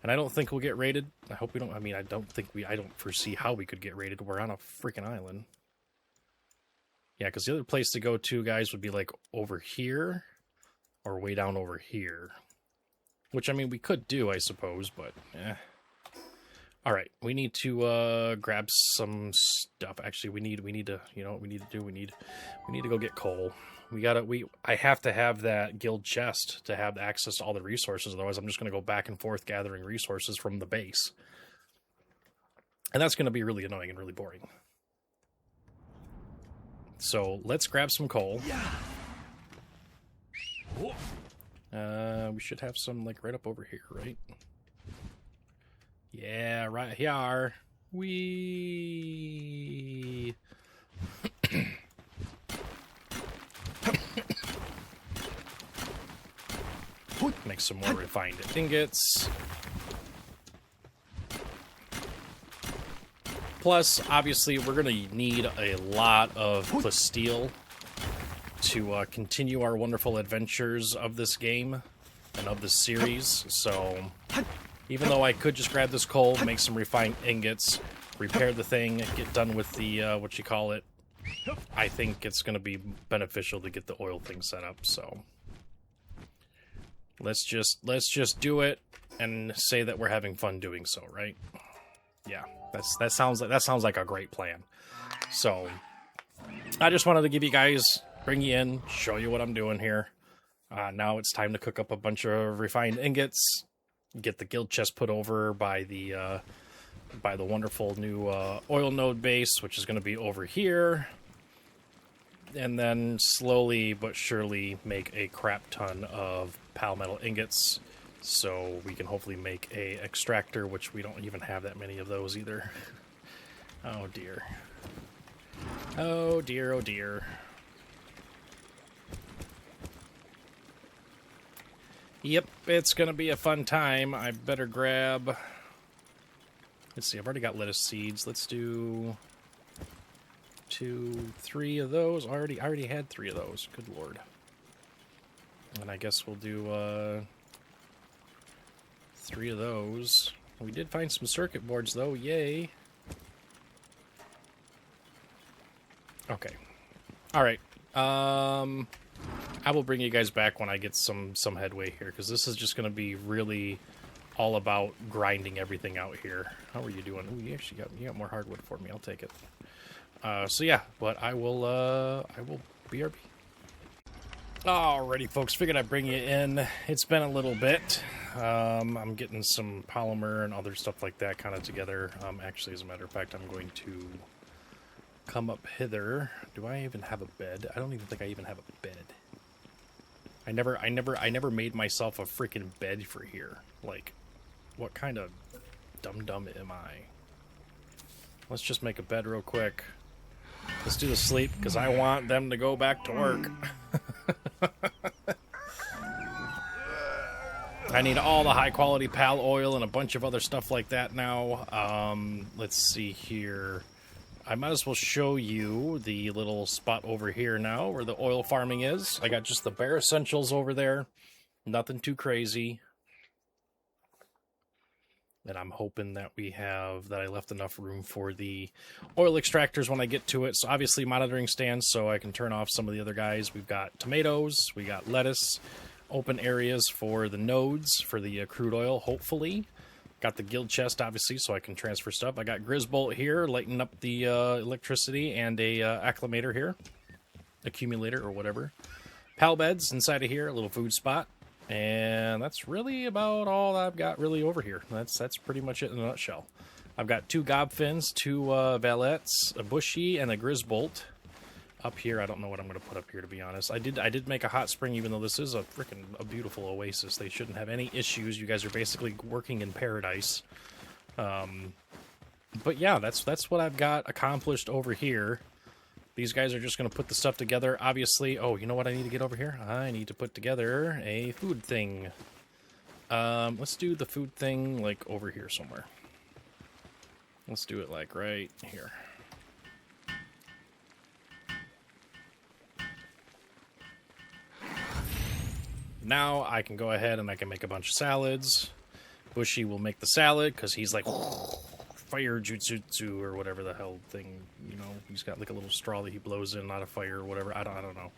and I don't think we'll get raided. I hope we don't. I mean, I don't foresee how we could get raided. We're on a freaking island. Yeah, because the other place to go to, guys, would be like over here. Or way down over here. Which, I mean, we could do, I suppose, but, eh. Alright, we need to, grab some stuff. Actually, we need to, you know what we need to do? We need to go get coal. I have to have that guild chest to have access to all the resources, otherwise I'm just going to go back and forth gathering resources from the base. And that's going to be really annoying and really boring. So, let's grab some coal. Yeah. We should have some, like, right up over here, right? Yeah, right here. We make some more refined ingots. Plus, obviously, we're going to need a lot of plasteel to continue our wonderful adventures of this game and of this series. So, even though I could just grab this coal, make some refined ingots, repair the thing, get done with the, what you call it, I think it's going to be beneficial to get the oil thing set up, so. Let's just do it and say that we're having fun doing so, right? Yeah, that sounds like a great plan. So I just wanted to give you guys, bring you in, show you what I'm doing here. Now it's time to cook up a bunch of refined ingots, get the guild chest put over by the wonderful new oil node base, which is going to be over here, and then slowly but surely make a crap ton of pal metal ingots, so we can hopefully make a extractor, which we don't even have that many of those either. Oh dear. Oh dear, oh dear. Yep, it's gonna be a fun time. I better grab... Let's see, I've already got lettuce seeds. Let's do 2, 3 of those. I already had 3 of those. Good lord. And I guess we'll do 3 of those. We did find some circuit boards though. Yay. Okay. All right. I will bring you guys back when I get some headway here, because this is just going to be really all about grinding everything out here. How are you doing? Ooh, you actually got more hardwood for me. I'll take it. So yeah, but I will BRB. Alrighty, folks. Figured I'd bring you in. It's been a little bit. I'm getting some polymer and other stuff like that kind of together. Actually, as a matter of fact, I'm going to come up hither. Do I even have a bed? I don't even think I even have a bed. I never made myself a freaking bed for here. Like, what kind of dum-dum am I? Let's just make a bed real quick. Let's do the sleep, because I want them to go back to work. I need all the high-quality pal oil and a bunch of other stuff like that now. Let's see here. I might as well show you the little spot over here now where the oil farming is. I got just the bare essentials over there. Nothing too crazy. And I'm hoping that I left enough room for the oil extractors when I get to it. So obviously monitoring stands so I can turn off some of the other guys. We've got tomatoes, we got lettuce, open areas for the nodes for the crude oil, hopefully. Got the guild chest, obviously, so I can transfer stuff. I got Grisbolt here, lighting up the electricity, and a acclimator here. Accumulator, or whatever. Pal beds inside of here, a little food spot. And that's really about all I've got really over here. That's pretty much it in a nutshell. I've got 2 gobfins, 2 valets, a bushy, and a Grisbolt. Up here, I don't know what I'm going to put up here, to be honest. I did make a hot spring, even though this is a beautiful oasis. They shouldn't have any issues. You guys are basically working in paradise. But yeah, that's what I've got accomplished over here. These guys are just going to put the stuff together. Obviously, oh, you know what I need to get over here? I need to put together a food thing. Let's do the food thing, like, over here somewhere. Let's do it, like, right here. Now I can go ahead and I can make a bunch of salads. Bushy will make the salad because he's like fire jutsu or whatever the hell thing, you know. He's got like a little straw that he blows in, not a fire or whatever. I don't know.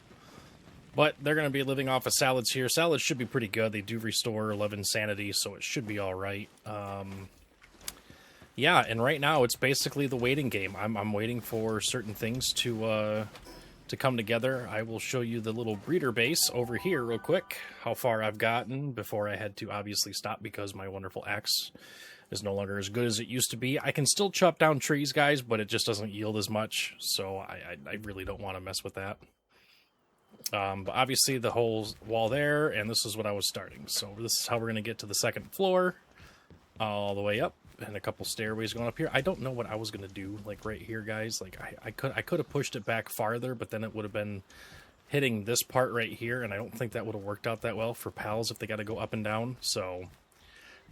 But they're going to be living off of salads here. Salads should be pretty good. They do restore 11 sanity, so it should be all right. Yeah, and right now it's basically the waiting game. I'm waiting for certain things to come together. I will show you the little breeder base over here real quick, how far I've gotten before I had to obviously stop because my wonderful axe is no longer as good as it used to be. I can still chop down trees, guys, but it just doesn't yield as much, so I really don't want to mess with that. But obviously the whole wall there, and this is what I was starting. So this is how we're going to get to the second floor, all the way up. And a couple stairways going up here. I don't know what I was gonna do, like right here, guys. Like I could have pushed it back farther, but then it would have been hitting this part right here, and I don't think that would have worked out that well for pals if they got to go up and down. So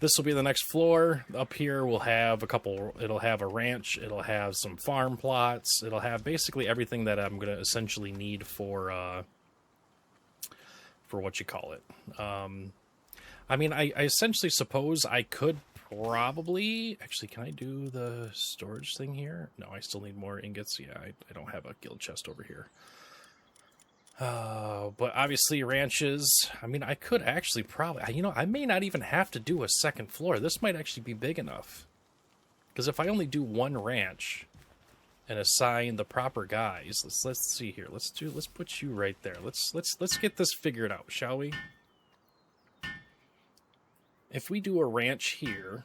this will be the next floor. Up here we'll have it'll have a ranch, it'll have some farm plots, it'll have basically everything that I'm gonna essentially need for what you call it. I mean, I essentially suppose I could probably... Actually, can I do the storage thing here? No, I still need more ingots. Yeah, I don't have a guild chest over here. But obviously ranches, I mean, I could actually probably, I may not even have to do a second floor. This might actually be big enough. Because if I only do one ranch and assign the proper guys, let's see here. Let's put you right there. Let's get this figured out, shall we? If we do a ranch here,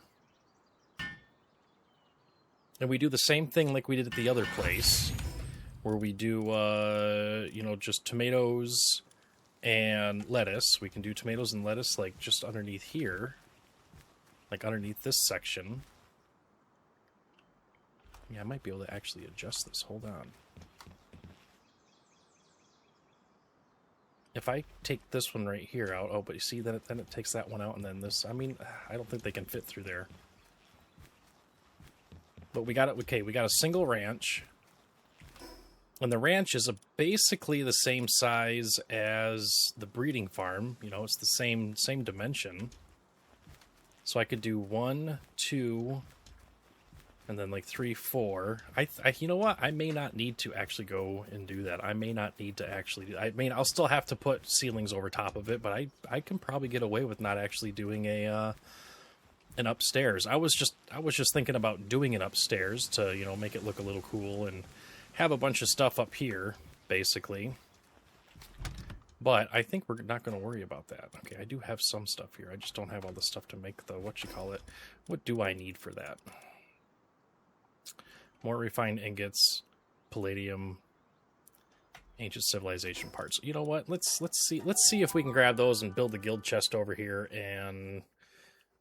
and we do the same thing like we did at the other place, where we do, just tomatoes and lettuce. We can do tomatoes and lettuce, like, just underneath here. Like, underneath this section. Yeah, I might be able to actually adjust this. Hold on. If I take this one right here out... Oh, but you see, then it takes that one out, and then this... I mean, I don't think they can fit through there. But we got it. Okay, we got a single ranch. And the ranch is basically the same size as the breeding farm. It's the same dimension. So I could do 1, 2, and then like 3, 4. You know what? I may not need to actually go and do that. I may not need to actually do... I mean, I'll still have to put ceilings over top of it, but I can probably get away with not actually doing an upstairs. I was just thinking about doing an upstairs to, make it look a little cool and have a bunch of stuff up here, basically. But I think we're not going to worry about that. Okay, I do have some stuff here. I just don't have all the stuff to make the, what do I need for that? More refined ingots, palladium, ancient civilization parts. You know what? Let's see if we can grab those and build the guild chest over here, and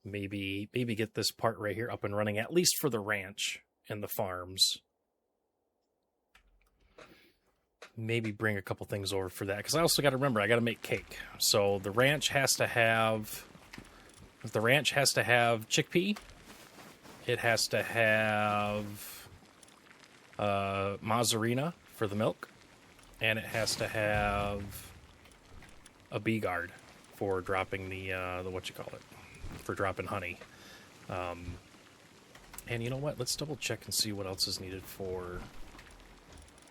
maybe get this part right here up and running, at least for the ranch and the farms. Maybe bring a couple things over for that, because I also got to remember I got to make cake. So the ranch has to have chickpea. It has to have mazzarina for the milk, and it has to have a bee guard for dropping the for dropping honey. And you know what? Let's double check and see what else is needed for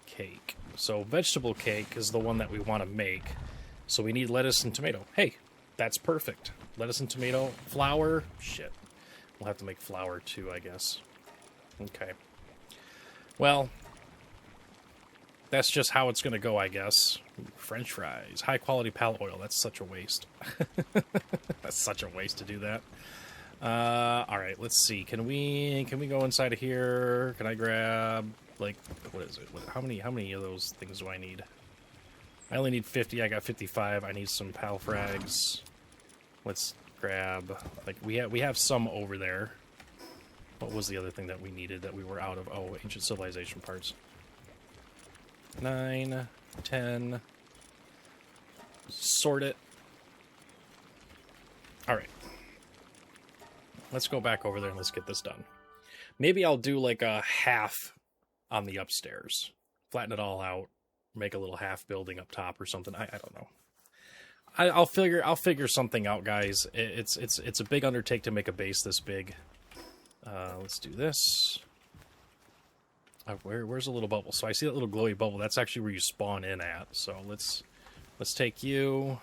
cake. So vegetable cake is the one that we want to make. So we need lettuce and tomato. Hey, that's perfect. Lettuce and tomato. Flour. Shit. We'll have to make flour too, I guess. Okay. Well, that's just how it's going to go, I guess. Ooh, French fries. High quality pallet oil. That's such a waste. That's such a waste to do that. All right, let's see. Can we go inside of here? Can I grab, like, what is it? How many of those things do I need? I only need 50. I got 55. I need some pal frags. Let's grab, like, we have some over there. What was the other thing that we needed that we were out of? Oh, ancient civilization parts. 9, 10. Sort it. All right. Let's go back over there and let's get this done. Maybe I'll do like a half on the upstairs. Flatten it all out. Make a little half building up top or something. I don't know. I'll figure something out, guys. It's a big undertake to make a base this big. Let's do this. Where's a little bubble? So I see that little glowy bubble. That's actually where you spawn in at. So let's take you.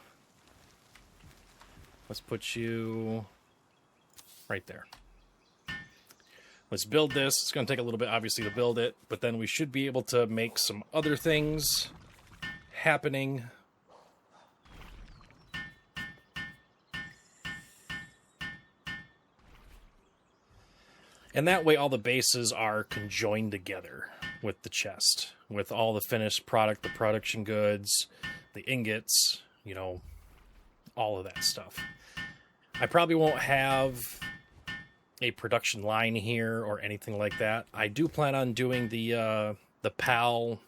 Let's put you right there. Let's build this. It's going to take a little bit, obviously, to build it, but then we should be able to make some other things happening. And that way all the bases are conjoined together with the chest, with all the finished product, the production goods, the ingots, you know, all of that stuff. I probably won't have a production line here or anything like that. I do plan on doing the PAL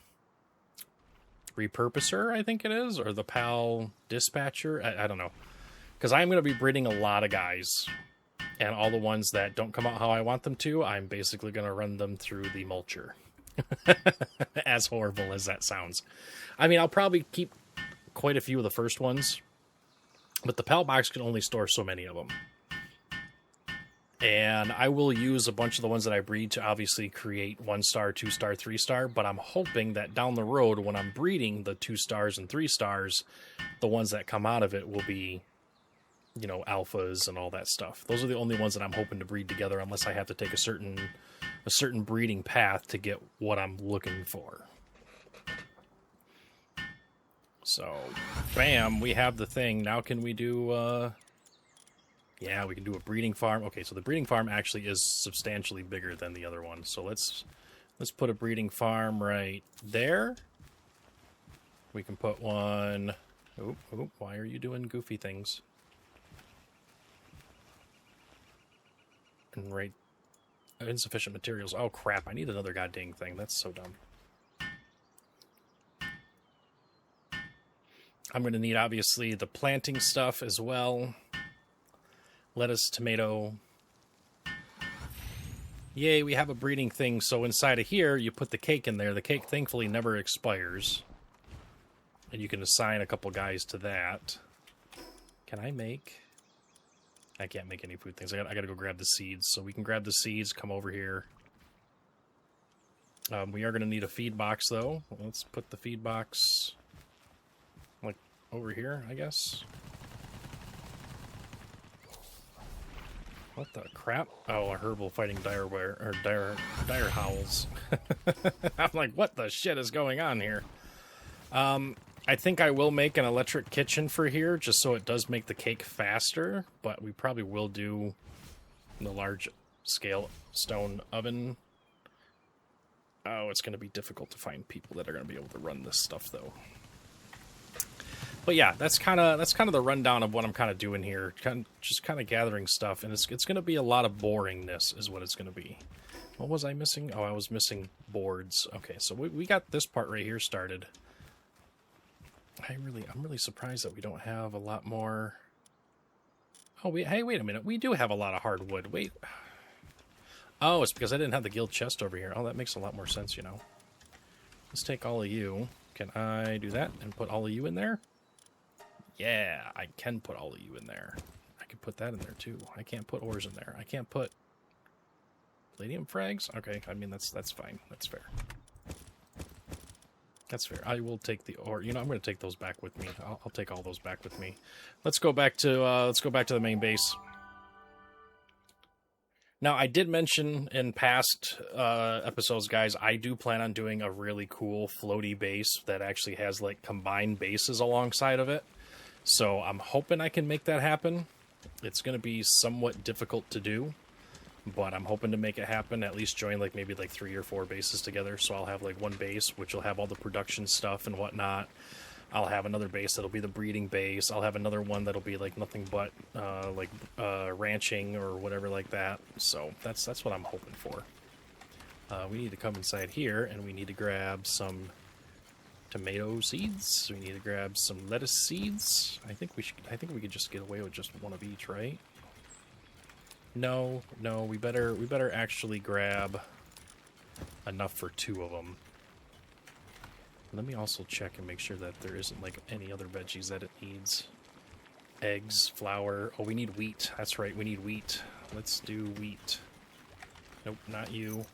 repurposer, I think it is, or the PAL dispatcher. I don't know. Because I'm going to be breeding a lot of guys. And all the ones that don't come out how I want them to, I'm basically going to run them through the mulcher. As horrible as that sounds. I mean, I'll probably keep quite a few of the first ones. But the PAL box can only store so many of them. And I will use a bunch of the ones that I breed to obviously create 1-star, 2-star, 3-star, but I'm hoping that down the road when I'm breeding the 2 stars and 3 stars, the ones that come out of it will be, you know, alphas and all that stuff. Those are the only ones that I'm hoping to breed together, unless I have to take a certain breeding path to get what I'm looking for. So, bam, we have the thing. Now can we do, yeah, we can do a breeding farm. Okay, so the breeding farm actually is substantially bigger than the other one. So let's put a breeding farm right there. We can put one... Oh, why are you doing goofy things? And right... Insufficient materials. Oh, crap, I need another goddamn thing. That's so dumb. I'm going to need, obviously, the planting stuff as well. Lettuce, tomato. Yay, we have a breeding thing. So inside of here, you put the cake in there. The cake, thankfully, never expires. And you can assign a couple guys to that. Can I make... I can't make any food things. I gotta go grab the seeds. So we can grab the seeds, come over here. We are going to need a feed box, though. Let's put the feed box... like, over here, I guess. What the crap? Oh, a herbal fighting dire howls. I'm like, what the shit is going on here? I think I will make an electric kitchen for here, just so it does make the cake faster, but we probably will do the large scale stone oven. Oh, it's going to be difficult to find people that are going to be able to run this stuff, though. But yeah, that's kind of the rundown of what I'm kind of doing here. Just kind of gathering stuff, and it's going to be a lot of boringness is what it's going to be. What was I missing? Oh, I was missing boards. Okay, so we got this part right here started. I'm really surprised that we don't have a lot more. Oh, hey, wait a minute. We do have a lot of hardwood. Wait. Oh, it's because I didn't have the guild chest over here. Oh, that makes a lot more sense, you know. Let's take all of you. Can I do that and put all of you in there? Yeah, I can put all of you in there. I can put that in there, too. I can't put ores in there. I can't put palladium frags? Okay, I mean, that's fine. That's fair. That's fair. I will take the ore. You know, I'm going to take those back with me. I'll take all those back with me. Let's go back to the main base. Now, I did mention in past episodes, guys, I do plan on doing a really cool floaty base that actually has, like, combined bases alongside of it. So I'm hoping I can make that happen. It's going to be somewhat difficult to do, but I'm hoping to make it happen, at least join, like, maybe, like, 3 or 4 bases together. So I'll have, like, one base, which will have all the production stuff and whatnot. I'll have another base that'll be the breeding base. I'll have another one that'll be like nothing but ranching or whatever like that. So that's what I'm hoping for. We need to come inside here and we need to grab some tomato seeds. We need to grab some lettuce seeds. I think we could just get away with just one of each, right? No, we better actually grab enough for 2 of them. Let me also check and make sure that there isn't, like, any other veggies that it needs. Eggs, flour. Oh, we need wheat. That's right, we need wheat. Let's do wheat. Nope, not you.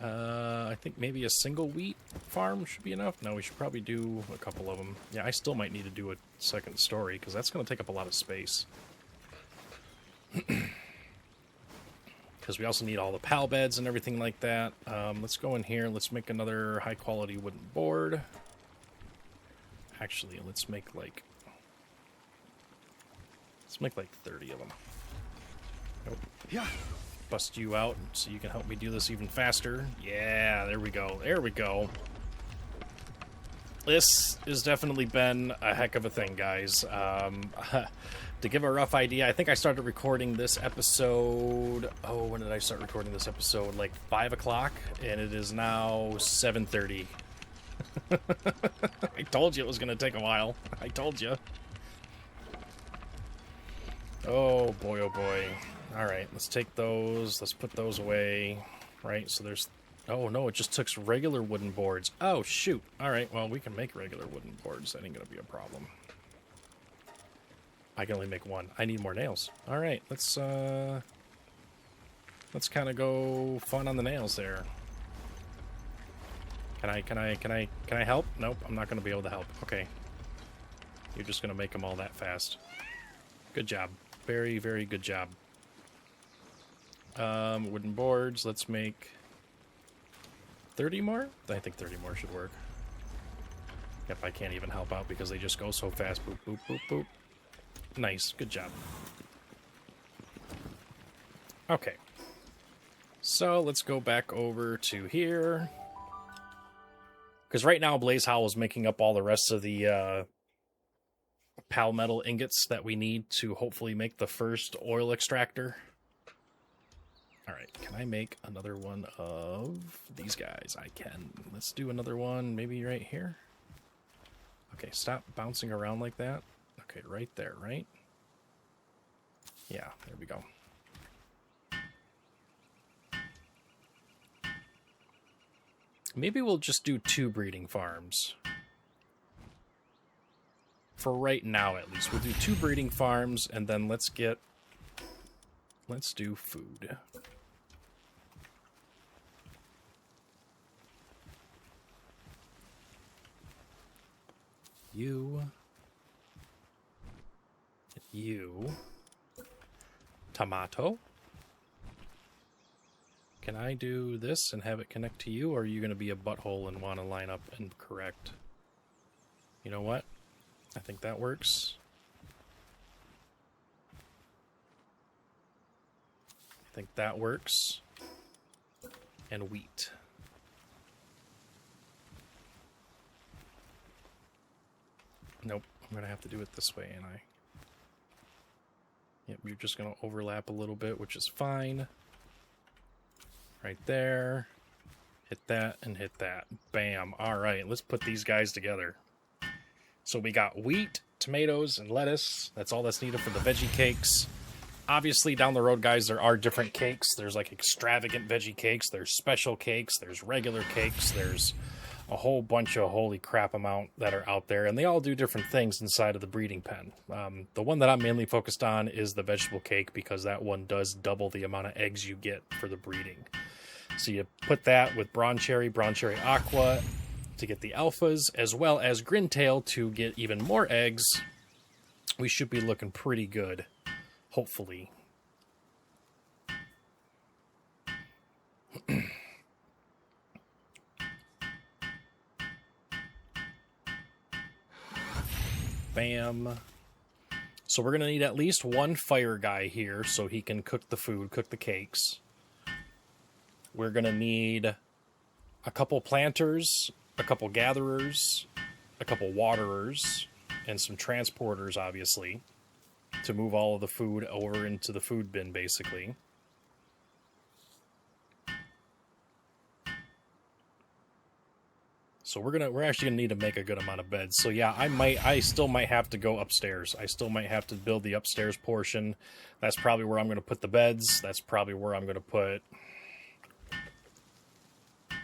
I think maybe a single wheat farm should be enough. No, we should probably do a couple of them. Yeah, I still might need to do a second story, because that's going to take up a lot of space. Because we also need all the pal beds and everything like that. Let's go in here. Let's make another high-quality wooden board. Actually, let's make like 30 of them. Nope. Yeah. Bust you out so you can help me do this even faster. Yeah, there we go. There we go. This has definitely been a heck of a thing, guys. To give a rough idea, I think I started recording this episode... Oh, when did I start recording this episode? Like 5 o'clock, and it is now 7:30. I told you it was going to take a while. I told you. Oh, boy, oh, boy. All right, let's take those. Let's put those away. Right, so there's... Oh, no, it just took regular wooden boards. Oh, shoot. All right, well, we can make regular wooden boards. That ain't going to be a problem. I can only make one. I need more nails. All right, let's kind of go fun on the nails there. Can I help? Nope, I'm not gonna be able to help. Okay. You're just gonna make them all that fast. Good job. Very, very good job. Wooden boards, let's make 30 more? I think 30 more should work. Yep, I can't even help out because they just go so fast. Boop, boop, boop, boop. Nice, good job. Okay. So let's go back over to here. Because right now Blaze Howl is making up all the rest of the PAL metal ingots that we need to hopefully make the first oil extractor. Alright, can I make another one of these guys? I can. Let's do another one maybe right here. Okay, stop bouncing around like that. Okay, right there, right? Yeah, there we go. Maybe we'll just do 2 breeding farms. For right now, at least. We'll do 2 breeding farms, and then let's do food. You. Tomato. Can I do this and have it connect to you, or are you going to be a butthole and want to line up and correct? You know what? I think that works. I think that works. And wheat. Nope, I'm going to have to do it this way, ain't I? Yep, you're just going to overlap a little bit, which is fine. Right there. Hit that and hit that. Bam. All right, let's put these guys together. So we got wheat, tomatoes, and lettuce. That's all that's needed for the veggie cakes. Obviously, down the road, guys, there are different cakes. There's like extravagant veggie cakes. There's special cakes. There's regular cakes. There's a whole bunch of holy crap amount that are out there. And they all do different things inside of the breeding pen. The one that I'm mainly focused on is the vegetable cake because that one does double the amount of eggs you get for the breeding. So you put that with Brawn Cherry Aqua to get the alphas, as well as Grintail to get even more eggs. We should be looking pretty good, hopefully. Bam. So we're going to need at least one fire guy here so he can cook the food, cook the cakes. We're going to need a couple planters, a couple gatherers, a couple waterers, and some transporters, obviously, to move all of the food over into the food bin, basically. So we're actually gonna need to make a good amount of beds. So yeah, I still might have to go upstairs. I still might have to build the upstairs portion. That's probably where I'm gonna put the beds. That's probably where I'm gonna put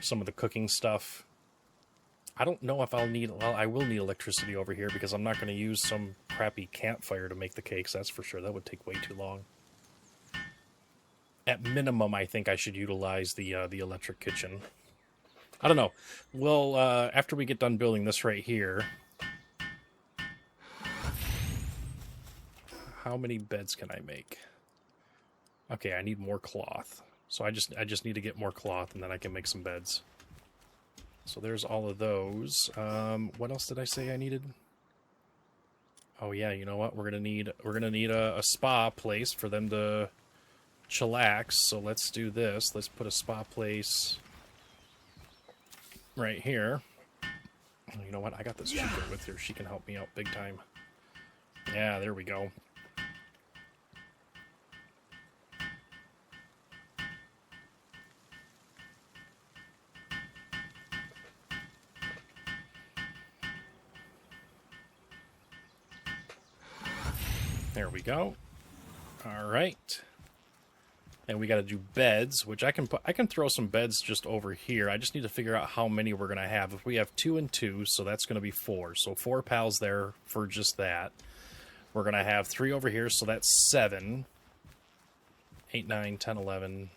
some of the cooking stuff. I don't know if I'll need, well, I will need electricity over here because I'm not going to use some crappy campfire to make the cakes, that's for sure. That would take way too long. At minimum, I think I should utilize the electric kitchen. I don't know. Well, after we get done building this right here, how many beds can I make? Okay, I need more cloth. So I just need to get more cloth and then I can make some beds. So there's all of those. What else did I say I needed? Oh yeah, you know what? We're gonna need a spa place for them to chillax. So let's do this. Let's put a spa place right here. Oh, you know what? I got this chica with her. She can help me out big time. Yeah, there we go. There we go. All right. And we got to do beds, which I can throw some beds just over here. I just need to figure out how many we're going to have. If we have 2 and 2, so that's going to be 4. So 4 pals there for just that. We're going to have 3 over here, so that's 7. 8, 9, 10, 11.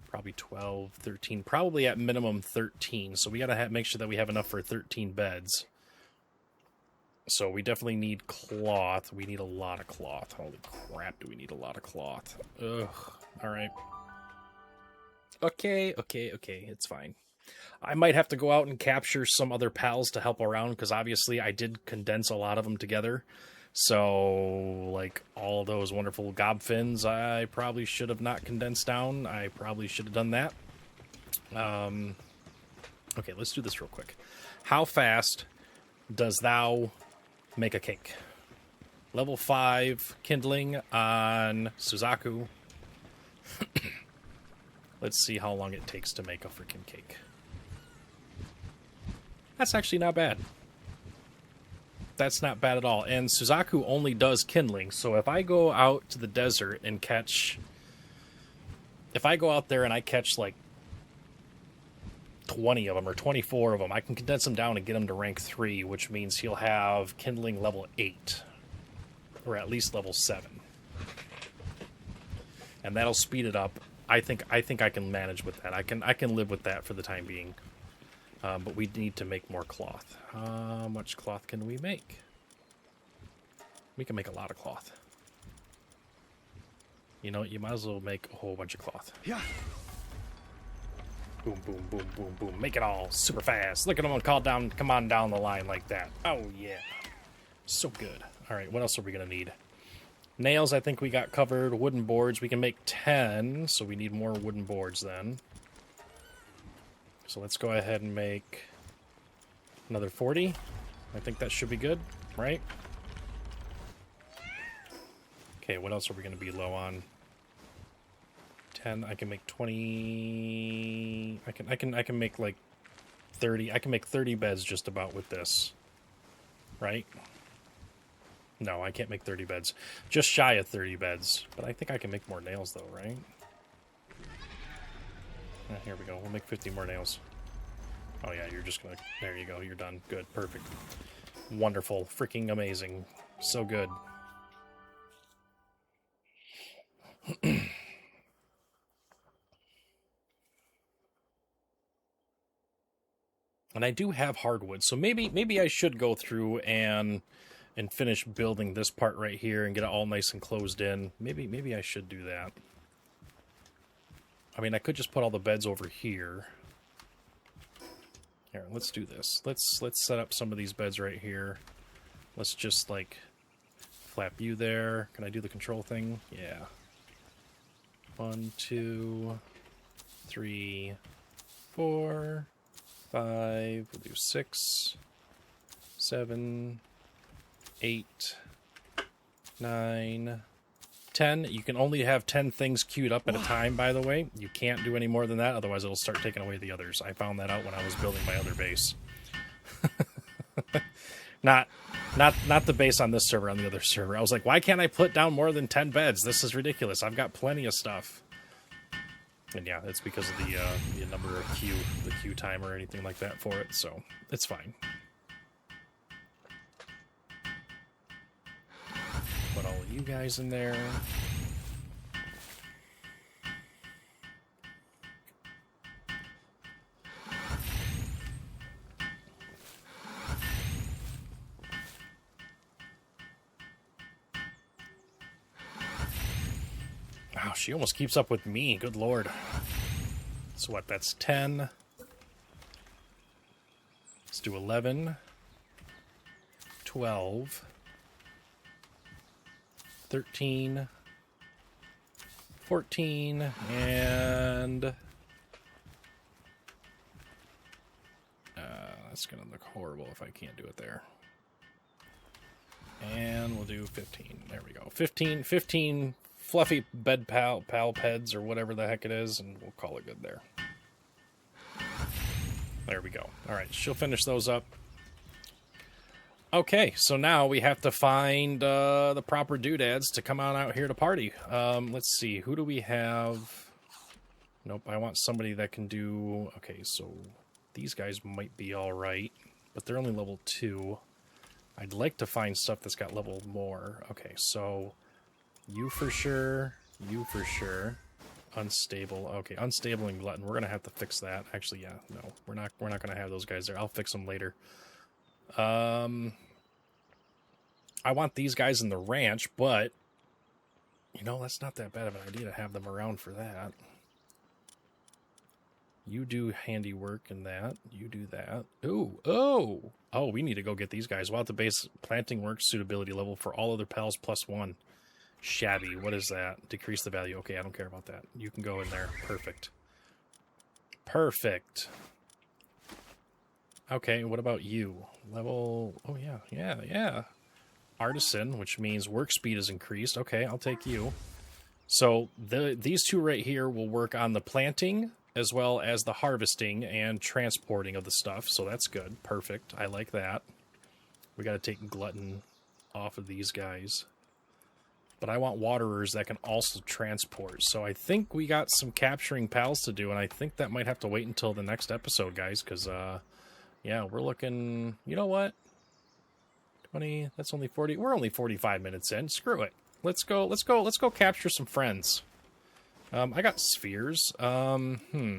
Probably 12, 13. Probably at minimum 13. So we got to make sure that we have enough for 13 beds. So we definitely need cloth. We need a lot of cloth. Holy crap, do we need a lot of cloth. Ugh. All right. Okay. It's fine. I might have to go out and capture some other pals to help around, because obviously I did condense a lot of them together. So, like, all those wonderful gobfins, I probably should have not condensed down. I probably should have done that. Okay, let's do this real quick. How fast does thou make a cake? Level 5 kindling on Suzaku. Let's see how long it takes to make a freaking cake. That's actually not bad. That's not bad at all. And Suzaku only does kindling, so if I go out to the desert and catch... If I go out there and I catch, like, 20 of them or 24 of them, I can condense them down and get them to rank 3, which means he'll have kindling level 8. Or at least level 7. And that'll speed it up. I think I can manage with that. I can live with that for the time being. But we need to make more cloth. How much cloth can we make? We can make a lot of cloth. You know, you might as well make a whole bunch of cloth. Yeah. Boom, boom, boom, boom, boom. Make it all super fast. Look at them come on down the line like that. Oh, yeah. So good. All right, what else are we going to need? Nails, I think we got covered. Wooden boards, we can make 10, so we need more wooden boards then. So let's go ahead and make another 40. I think that should be good, right? Okay, what else are we going to be low on? 10. I can make 20. I can make like 30. I can make 30 beds just about with this, right? No, I can't make 30 beds. Just shy of 30 beds, but I think I can make more nails though, right? Here we go. We'll make 50 more nails. Oh yeah, you're just gonna... There you go. You're done. Good. Perfect. Wonderful. Freaking amazing. So good. And I do have hardwood, so maybe I should go through and finish building this part right here and get it all nice and closed in. Maybe I should do that. I mean, I could just put all the beds over here. Here, let's do this. Let's set up some of these beds right here. Let's just, like, flap you there. Can I do the control thing? Yeah. 1, 2, 3, 4, 5. We'll do 6, 7, 8, 9, 10. You can only have 10 things queued up at a time, by the way. You can't do any more than that, otherwise it'll start taking away the others. I found that out when I was building my other base. Not the base on this server, on the other server. I was like, why can't I put down more than 10 beds? This is ridiculous. I've got plenty of stuff. And yeah, it's because of the number of the queue time or anything like that for it, so it's fine. Put all of you guys in there. Wow, she almost keeps up with me. Good lord. So what, that's 10. Let's do 11. 12. 13, 14, and that's gonna look horrible if I can't do it there. And we'll do 15. There we go. 15 fluffy bed palpeds or whatever the heck it is, and we'll call it good there. There we go. All right, she'll finish those up. Okay, so now we have to find the proper doodads to come on out here to party. Let's see, who do we have? Nope, I want somebody that can do... Okay, so these guys might be alright, but they're only level 2. I'd like to find stuff that's got level more. Okay, so you for sure, you for sure. Unstable. Okay, unstable and glutton. We're gonna have to fix that. Actually, yeah, no, we're not gonna have those guys there. I'll fix them later. I want these guys in the ranch, but you know, that's not that bad of an idea to have them around for that. You do handiwork in that. You do that. Ooh, oh, we need to go get these guys. We'll have to base planting work suitability level for all other pals +1. Shabby. What is that? Decrease the value. Okay, I don't care about that. You can go in there. Perfect. Perfect. Okay, what about you? Level... Oh, yeah. Artisan, which means work speed is increased. Okay, I'll take you. So these two right here will work on the planting as well as the harvesting and transporting of the stuff. So that's good. Perfect. I like that. We got to take glutton off of these guys. But I want waterers that can also transport. So I think we got some capturing pals to do, and I think that might have to wait until the next episode, guys, because, yeah, we're looking... You know what? 20, that's only 40... We're only 45 minutes in. Screw it. Let's go capture some friends. I got spheres. Mozana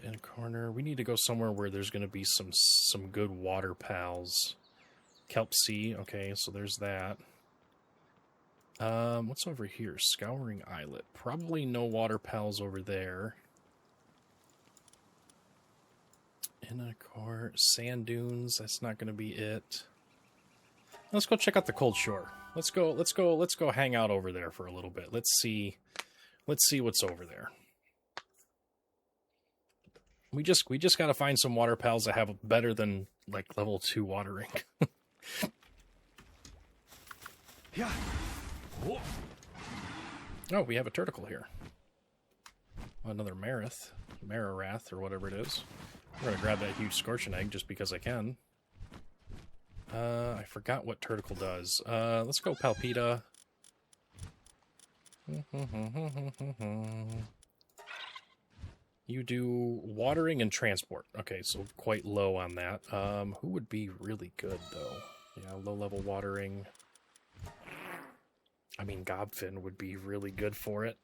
in a corner. We need to go somewhere where there's going to be some good water pals. Kelp Sea. Okay, so there's that. What's over here? Scouring Islet. Probably no water pals over there. In a core. Sand dunes. That's not going to be it. Let's go check out the cold shore. Let's go hang out over there for a little bit. Let's see what's over there. We just got to find some water pals that have better than like level 2 watering. Yeah. Oh, we have a turtle here. Another Mararath, or whatever it is. I'm gonna grab that huge scorching egg just because I can. I forgot what turtle does. Let's go Palpita. You do watering and transport. Okay, so quite low on that. Who would be really good, though? Yeah, low-level watering. I mean, Gobfin would be really good for it.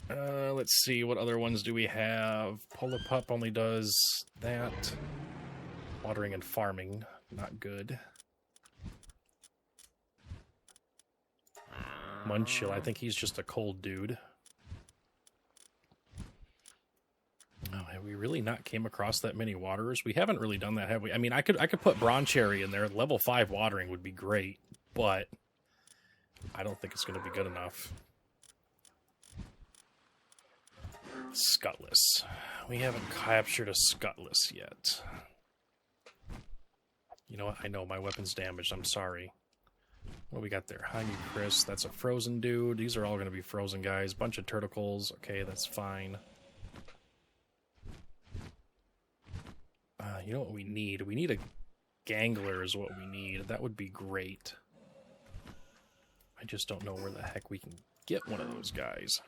Let's see, what other ones do we have? Pup only does that. Watering and farming, not good. Munchill, I think he's just a cold dude. Oh, have we really not came across that many waterers? We haven't really done that, have we? I mean, I could put Broncherry in there. Level 5 watering would be great, but I don't think it's going to be good enough. Scutless. We haven't captured a Scutless yet. You know what? I know my weapon's damaged. I'm sorry. What do we got there? Honey Chris. That's a frozen dude. These are all going to be frozen guys. Bunch of turtles. Okay, that's fine. You know what we need? We need a Gangler is what we need. That would be great. I just don't know where the heck we can get one of those guys.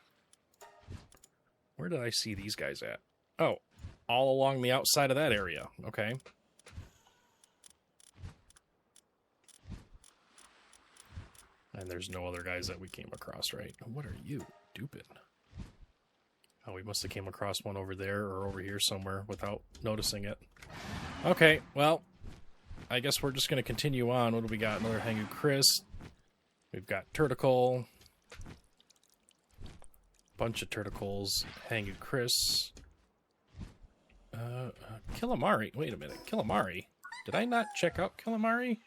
Where did I see these guys at? Oh, all along the outside of that area. Okay. And there's no other guys that we came across, right? What are you, Dupin? Oh, we must have came across one over there or over here somewhere without noticing it. Okay, well, I guess we're just going to continue on. What do we got? Another Hangu Chris. We've got Turticle. Bunch of Turticles. Hangu Chris. Killamari. Wait a minute. Killamari. Did I not check out Killamari?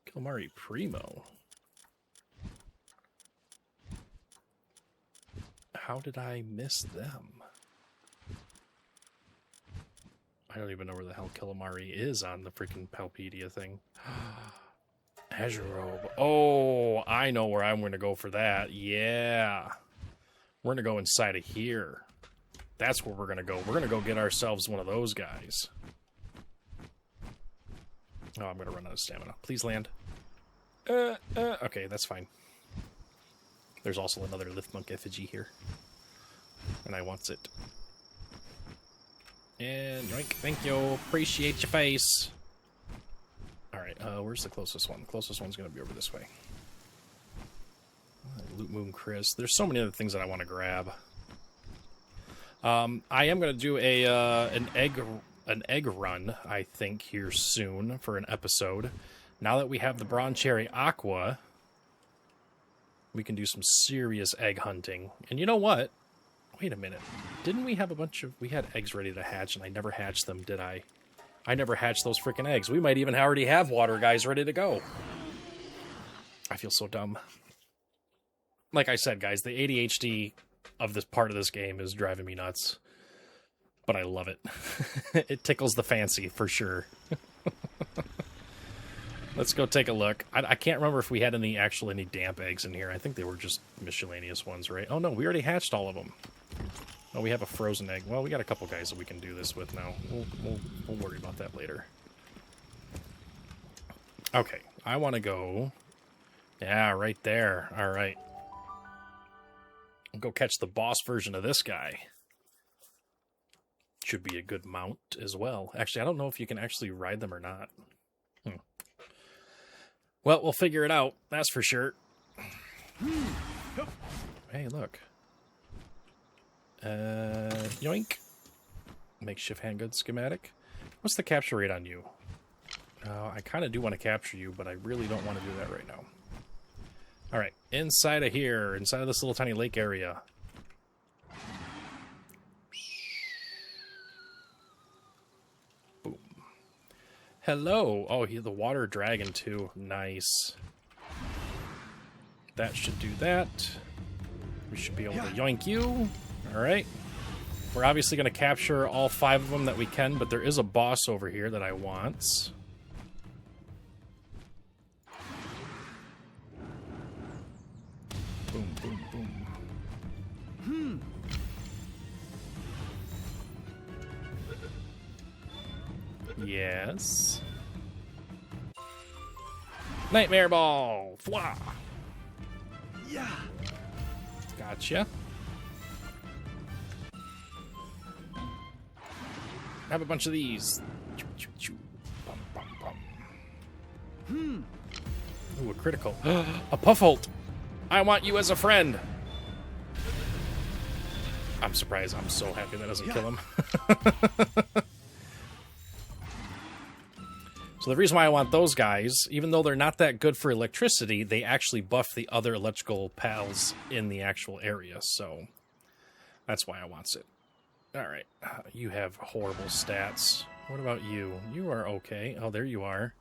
Killamari Primo. How did I miss them? I don't even know where the hell Killamari is on the freaking Palpedia thing. Azure Robe. Oh, I know where I'm going to go for that. Yeah. We're going to go inside of here. That's where we're going to go. We're going to go get ourselves one of those guys. Oh, I'm going to run out of stamina. Please land. Okay, that's fine. There's also another Lithmonk effigy here. And I wants it. And yoink, thank you. Appreciate your face. Alright, where's the closest one? The closest one's gonna be over this way. Loot Moon Chris. There's so many other things that I want to grab. I am gonna do an egg run, I think, here soon for an episode. Now that we have the Bronze Cherry Aqua, we can do some serious egg hunting. And you know what? Wait a minute. Didn't we have a bunch of... We had eggs ready to hatch, and I never hatched them, did I? I never hatched those freaking eggs. We might even already have water guys ready to go. I feel so dumb. Like I said, guys, the ADHD of this part of this game is driving me nuts. But I love it. It tickles the fancy, for sure. Let's go take a look. I can't remember if we had any damp eggs in here. I think they were just miscellaneous ones, right? Oh, no, we already hatched all of them. Oh, we have a frozen egg. Well, we got a couple guys that we can do this with now. We'll worry about that later. Okay, I want to go... Yeah, right there. All right. Go catch the boss version of this guy. Should be a good mount as well. Actually, I don't know if you can actually ride them or not. Well, we'll figure it out. That's for sure. Hey, look. Yoink. Makeshift handgun schematic. What's the capture rate on you? I kind of do want to capture you, but I really don't want to do that right now. Alright, inside of here, inside of this little tiny lake area. Boom. Hello! Oh, the water dragon too. Nice. That should do that. We should be able to yoink you. Alright. We're obviously going to capture all 5 of them that we can, but there is a boss over here that I want. Boom, boom, boom. Yes. Nightmare ball! Fwah! Yeah. Gotcha. Have a bunch of these. Bum, bum, bum. Ooh, a critical. A Puffholt! I want you as a friend! I'm surprised. I'm so happy that doesn't kill him. So the reason why I want those guys, even though they're not that good for electricity, they actually buff the other electrical pals in the actual area. So that's why I want it. Alright, you have horrible stats. What about you? You are okay. Oh, there you are.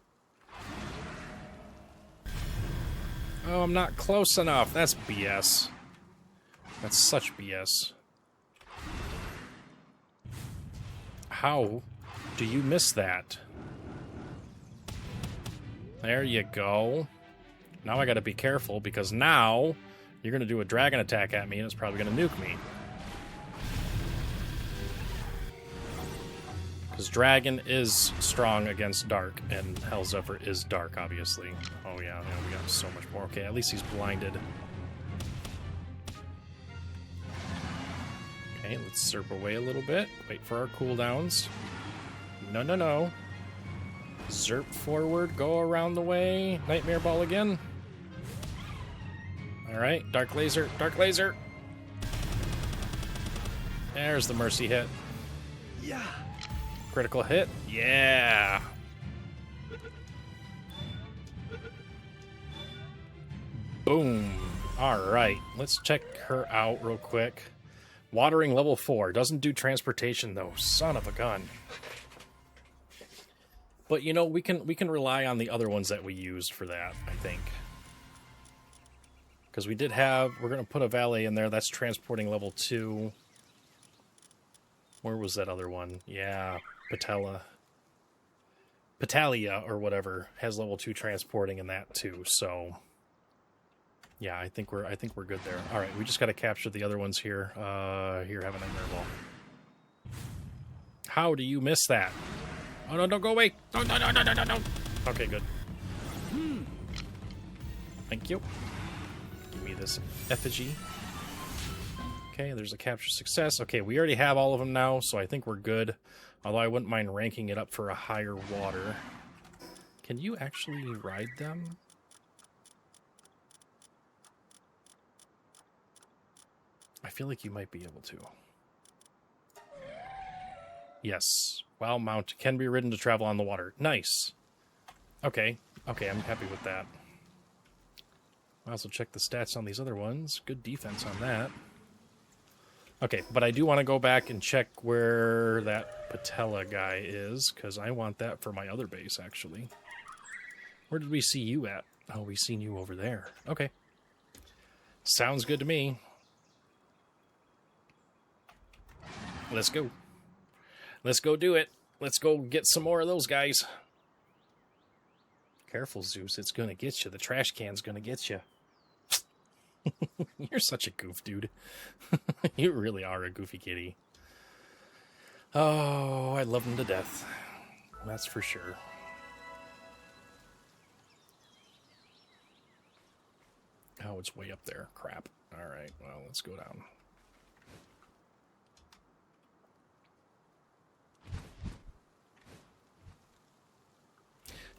Oh, I'm not close enough. That's BS. That's such BS. How do you miss that? There you go. Now I gotta be careful, because now you're gonna do a dragon attack at me and it's probably gonna nuke me. Because dragon is strong against dark, and Hellzephyr is dark, obviously. Oh yeah, we got so much more. Okay, at least he's blinded. Okay, let's surf away a little bit. Wait for our cooldowns. No, no, no. Zerp forward, go around the way. Nightmare ball again. Alright, dark laser, dark laser. There's the mercy hit. Yeah. Critical hit. Yeah. Boom. Alright, let's check her out real quick. Watering level 4. Doesn't do transportation though. Son of a gun. But you know, we can rely on the other ones that we used for that, I think. Because we did have... We're going to put a valet in there. That's transporting level 2. Where was that other one? Yeah, Petalia or whatever has level 2 transporting in that too. So yeah, I think we're good there. All right, we just got to capture the other ones here. Here, have a nightmare ball. How do you miss that? Oh no! Don't go away! No! No! No! No! No! No! No! Okay, good. Thank you. Give me this effigy. Okay, there's a capture success. Okay, we already have all of them now, so I think we're good. Although I wouldn't mind ranking it up for a higher water. Can you actually ride them? I feel like you might be able to. Yes. While mount can be ridden to travel on the water. Nice. Okay. Okay, I'm happy with that. I also check the stats on these other ones. Good defense on that. Okay, but I do want to go back and check where that patella guy is, because I want that for my other base, actually. Where did we see you at? Oh, we seen you over there. Okay. Sounds good to me. Let's go. Let's go do it. Let's go get some more of those guys. Careful, Zeus. It's going to get you. The trash can's going to get you. You're such a goof, dude. You really are a goofy kitty. Oh, I love him to death. That's for sure. Oh, it's way up there. Crap. All right, well, let's go down.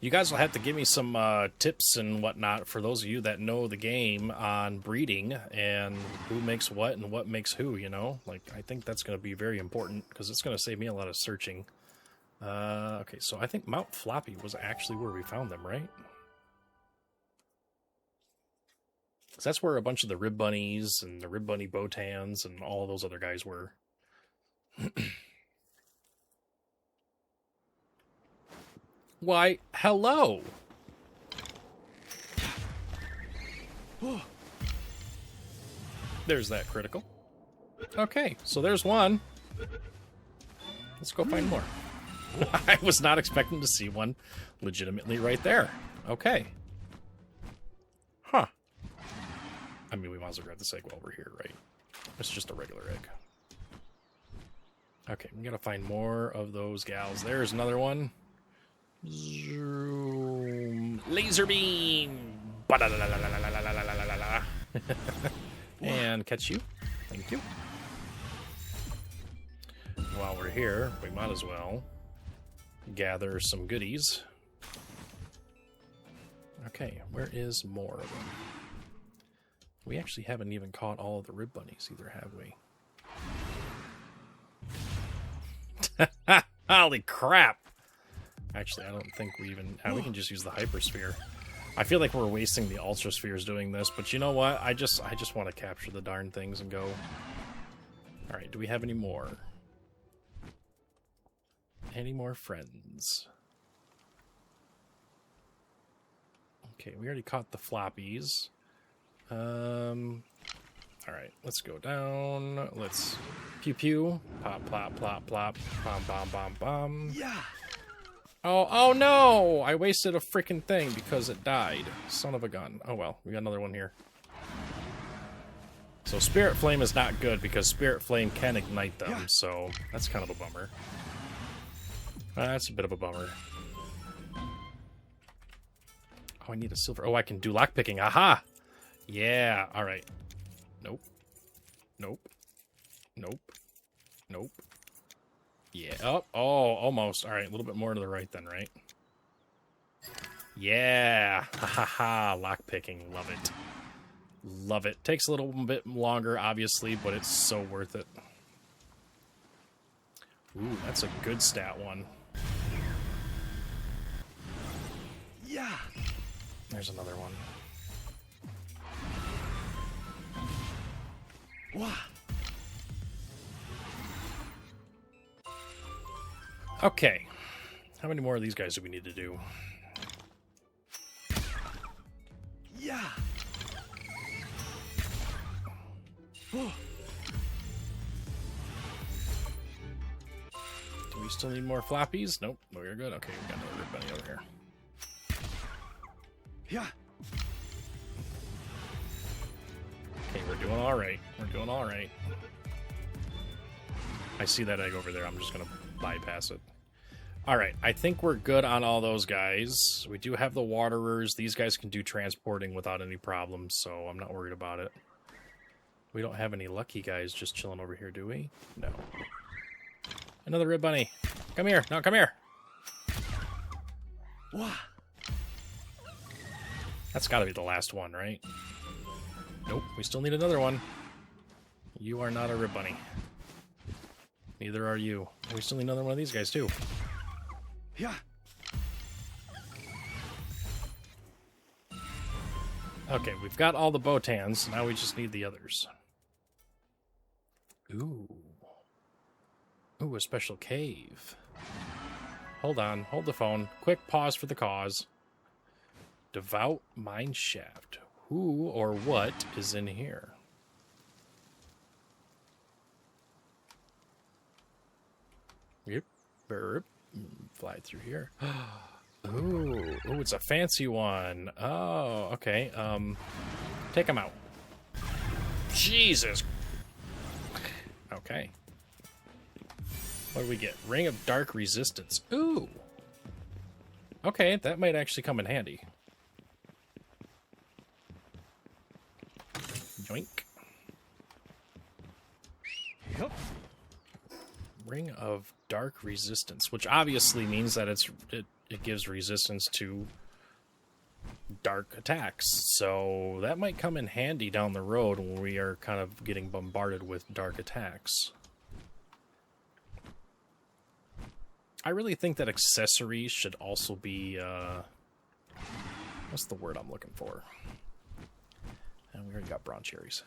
You guys will have to give me some tips and whatnot for those of you that know the game on breeding and who makes what and what makes who, you know? Like, I think that's going to be very important because it's going to save me a lot of searching. Okay, so I think Mount Floppy was actually where we found them, right? Because that's where a bunch of the Rib Bunnies and the Rib Bunny Botans and all those other guys were. Why, hello! There's that critical. Okay, so there's one. Let's go find more. I was not expecting to see one legitimately right there. Okay. Huh. I mean, we might as well grab this egg while we're here, right? It's just a regular egg. Okay, we gotta find more of those gals. There's another one. Zoom. Laser beam. And catch you. Thank you. While we're here, we might as well gather some goodies. Okay, where is more of them? We actually haven't even caught all of the Rib Bunnies either, have we? Holy crap! Actually, I don't think we even... we can just use the Hypersphere. I feel like we're wasting the Ultra Spheres doing this, but you know what? I just want to capture the darn things and go. Alright, do we have any more? Any more friends? Okay, we already caught the floppies. Alright, let's go down. Let's pew pew. Pop, plop, plop, plop. Bomb, bomb, bomb, bomb. Yeah! Oh no! I wasted a freaking thing because it died. Son of a gun. Oh well, we got another one here. So Spirit Flame is not good because Spirit Flame can ignite them, so that's kind of a bummer. That's a bit of a bummer. Oh, I need a silver. Oh, I can do lockpicking. Aha! Yeah, alright. Nope. Nope. Nope. Nope. Yeah. Oh, almost. Alright, a little bit more to the right then, right? Yeah! Ha ha ha! Lockpicking. Love it. Love it. Takes a little bit longer, obviously, but it's so worth it. Ooh, that's a good stat one. Yeah! There's another one. Wow. Okay. How many more of these guys do we need to do? Yeah. Do we still need more floppies? Nope. We're good. Okay, we got another Rib Bunny over here. Yeah. Okay, we're doing all right. We're doing all right. I see that egg over there. I'm just going to bypass it. All right. I think we're good on all those guys. We do have the waterers. These guys can do transporting without any problems, so I'm not worried about it. We don't have any lucky guys just chilling over here, do we? No. Another rib bunny. Come here. No, come here. Wow. That's got to be the last one, right? Nope, we still need another one. You are not a rib bunny. Neither are you. We still need another one of these guys, too. Yeah. Okay, we've got all the Botans. Now we just need the others. Ooh. Ooh, a special cave. Hold on. Hold the phone. Quick pause for the cause. Devout mine shaft. Who or what is in here? Yep. Burp. Fly through here. Ooh, it's a fancy one. Oh, okay. Take him out. Jesus. Okay. What do we get? Ring of Dark Resistance. Ooh. Okay, that might actually come in handy. Yoink. Yep. Ring of Dark Resistance, which obviously means that it gives resistance to dark attacks. So that might come in handy down the road when we are kind of getting bombarded with dark attacks. I really think that accessories should also be, what's the word I'm looking for? And we already got bronze cherries.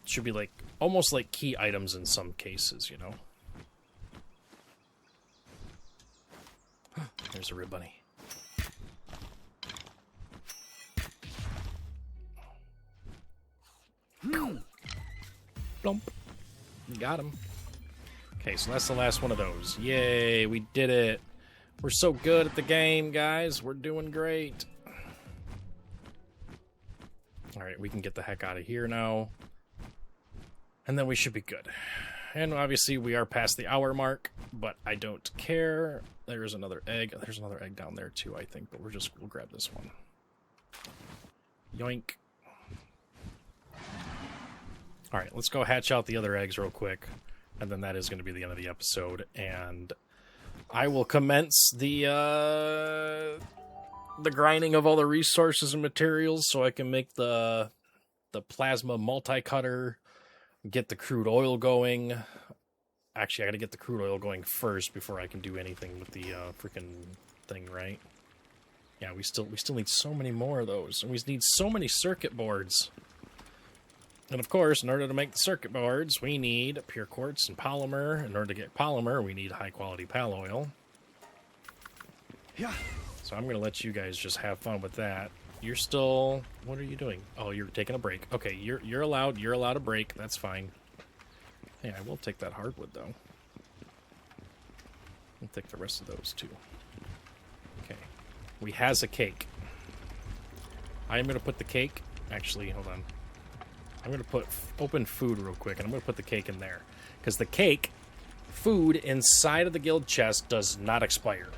Should be like, almost like key items in some cases, you know? There's a rib bunny. Blump. Got him. Okay, so that's the last one of those. Yay, we did it. We're so good at the game, guys. We're doing great. Alright, we can get the heck out of here now. And then we should be good. And obviously we are past the hour mark, but I don't care. There's another egg. There's another egg down there too, I think, but we'll grab this one. Yoink. Alright, let's go hatch out the other eggs real quick. And then that is going to be the end of the episode. And I will commence the grinding of all the resources and materials so I can make the plasma multi-cutter, get the crude oil going. Actually, I got to get the crude oil going first before I can do anything with the freaking thing, right? Yeah, we still need so many more of those. And we need so many circuit boards. And of course, in order to make the circuit boards, we need pure quartz and polymer. In order to get polymer, we need high-quality pal oil. Yeah. So I'm going to let you guys just have fun with that. You're still... What are you doing? Oh, you're taking a break. Okay, you're allowed a break. That's fine. Hey, I will take that hardwood, though. I'll take the rest of those, too. Okay. We has a cake. I am going to put the cake... Actually, hold on. I'm going to put open food real quick, and I'm going to put the cake in there. Because the cake, food inside of the guild chest does not expire.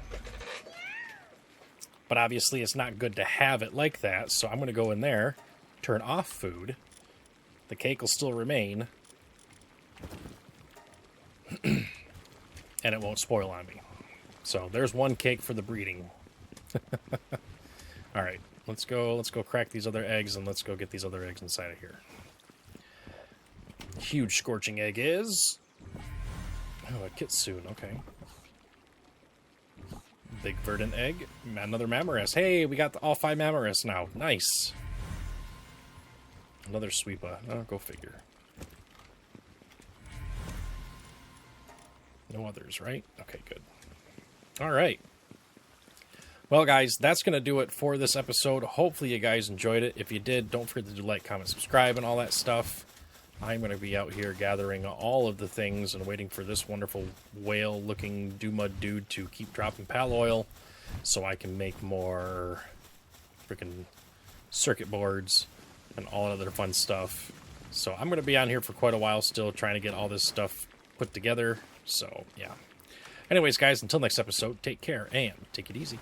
But obviously it's not good to have it like that, so I'm going to go in there, turn off food. The cake will still remain. And it won't spoil on me. So there's one cake for the breeding. Alright, let's go crack these other eggs, and let's go get these other eggs inside of here. Huge scorching egg is... Oh, a kitsune, okay. Big verdant egg. Another Mammorest. Hey, we got all 5 Mammorest now. Nice. Another Sweepa. Oh, go figure. No others, right? Okay, good. All right. Well, guys, that's going to do it for this episode. Hopefully you guys enjoyed it. If you did, don't forget to like, comment, subscribe, and all that stuff. I'm going to be out here gathering all of the things and waiting for this wonderful whale-looking Doomud dude to keep dropping pal oil so I can make more freaking circuit boards and all other fun stuff. So I'm going to be on here for quite a while still trying to get all this stuff put together. So, yeah. Anyways, guys, until next episode, take care and take it easy.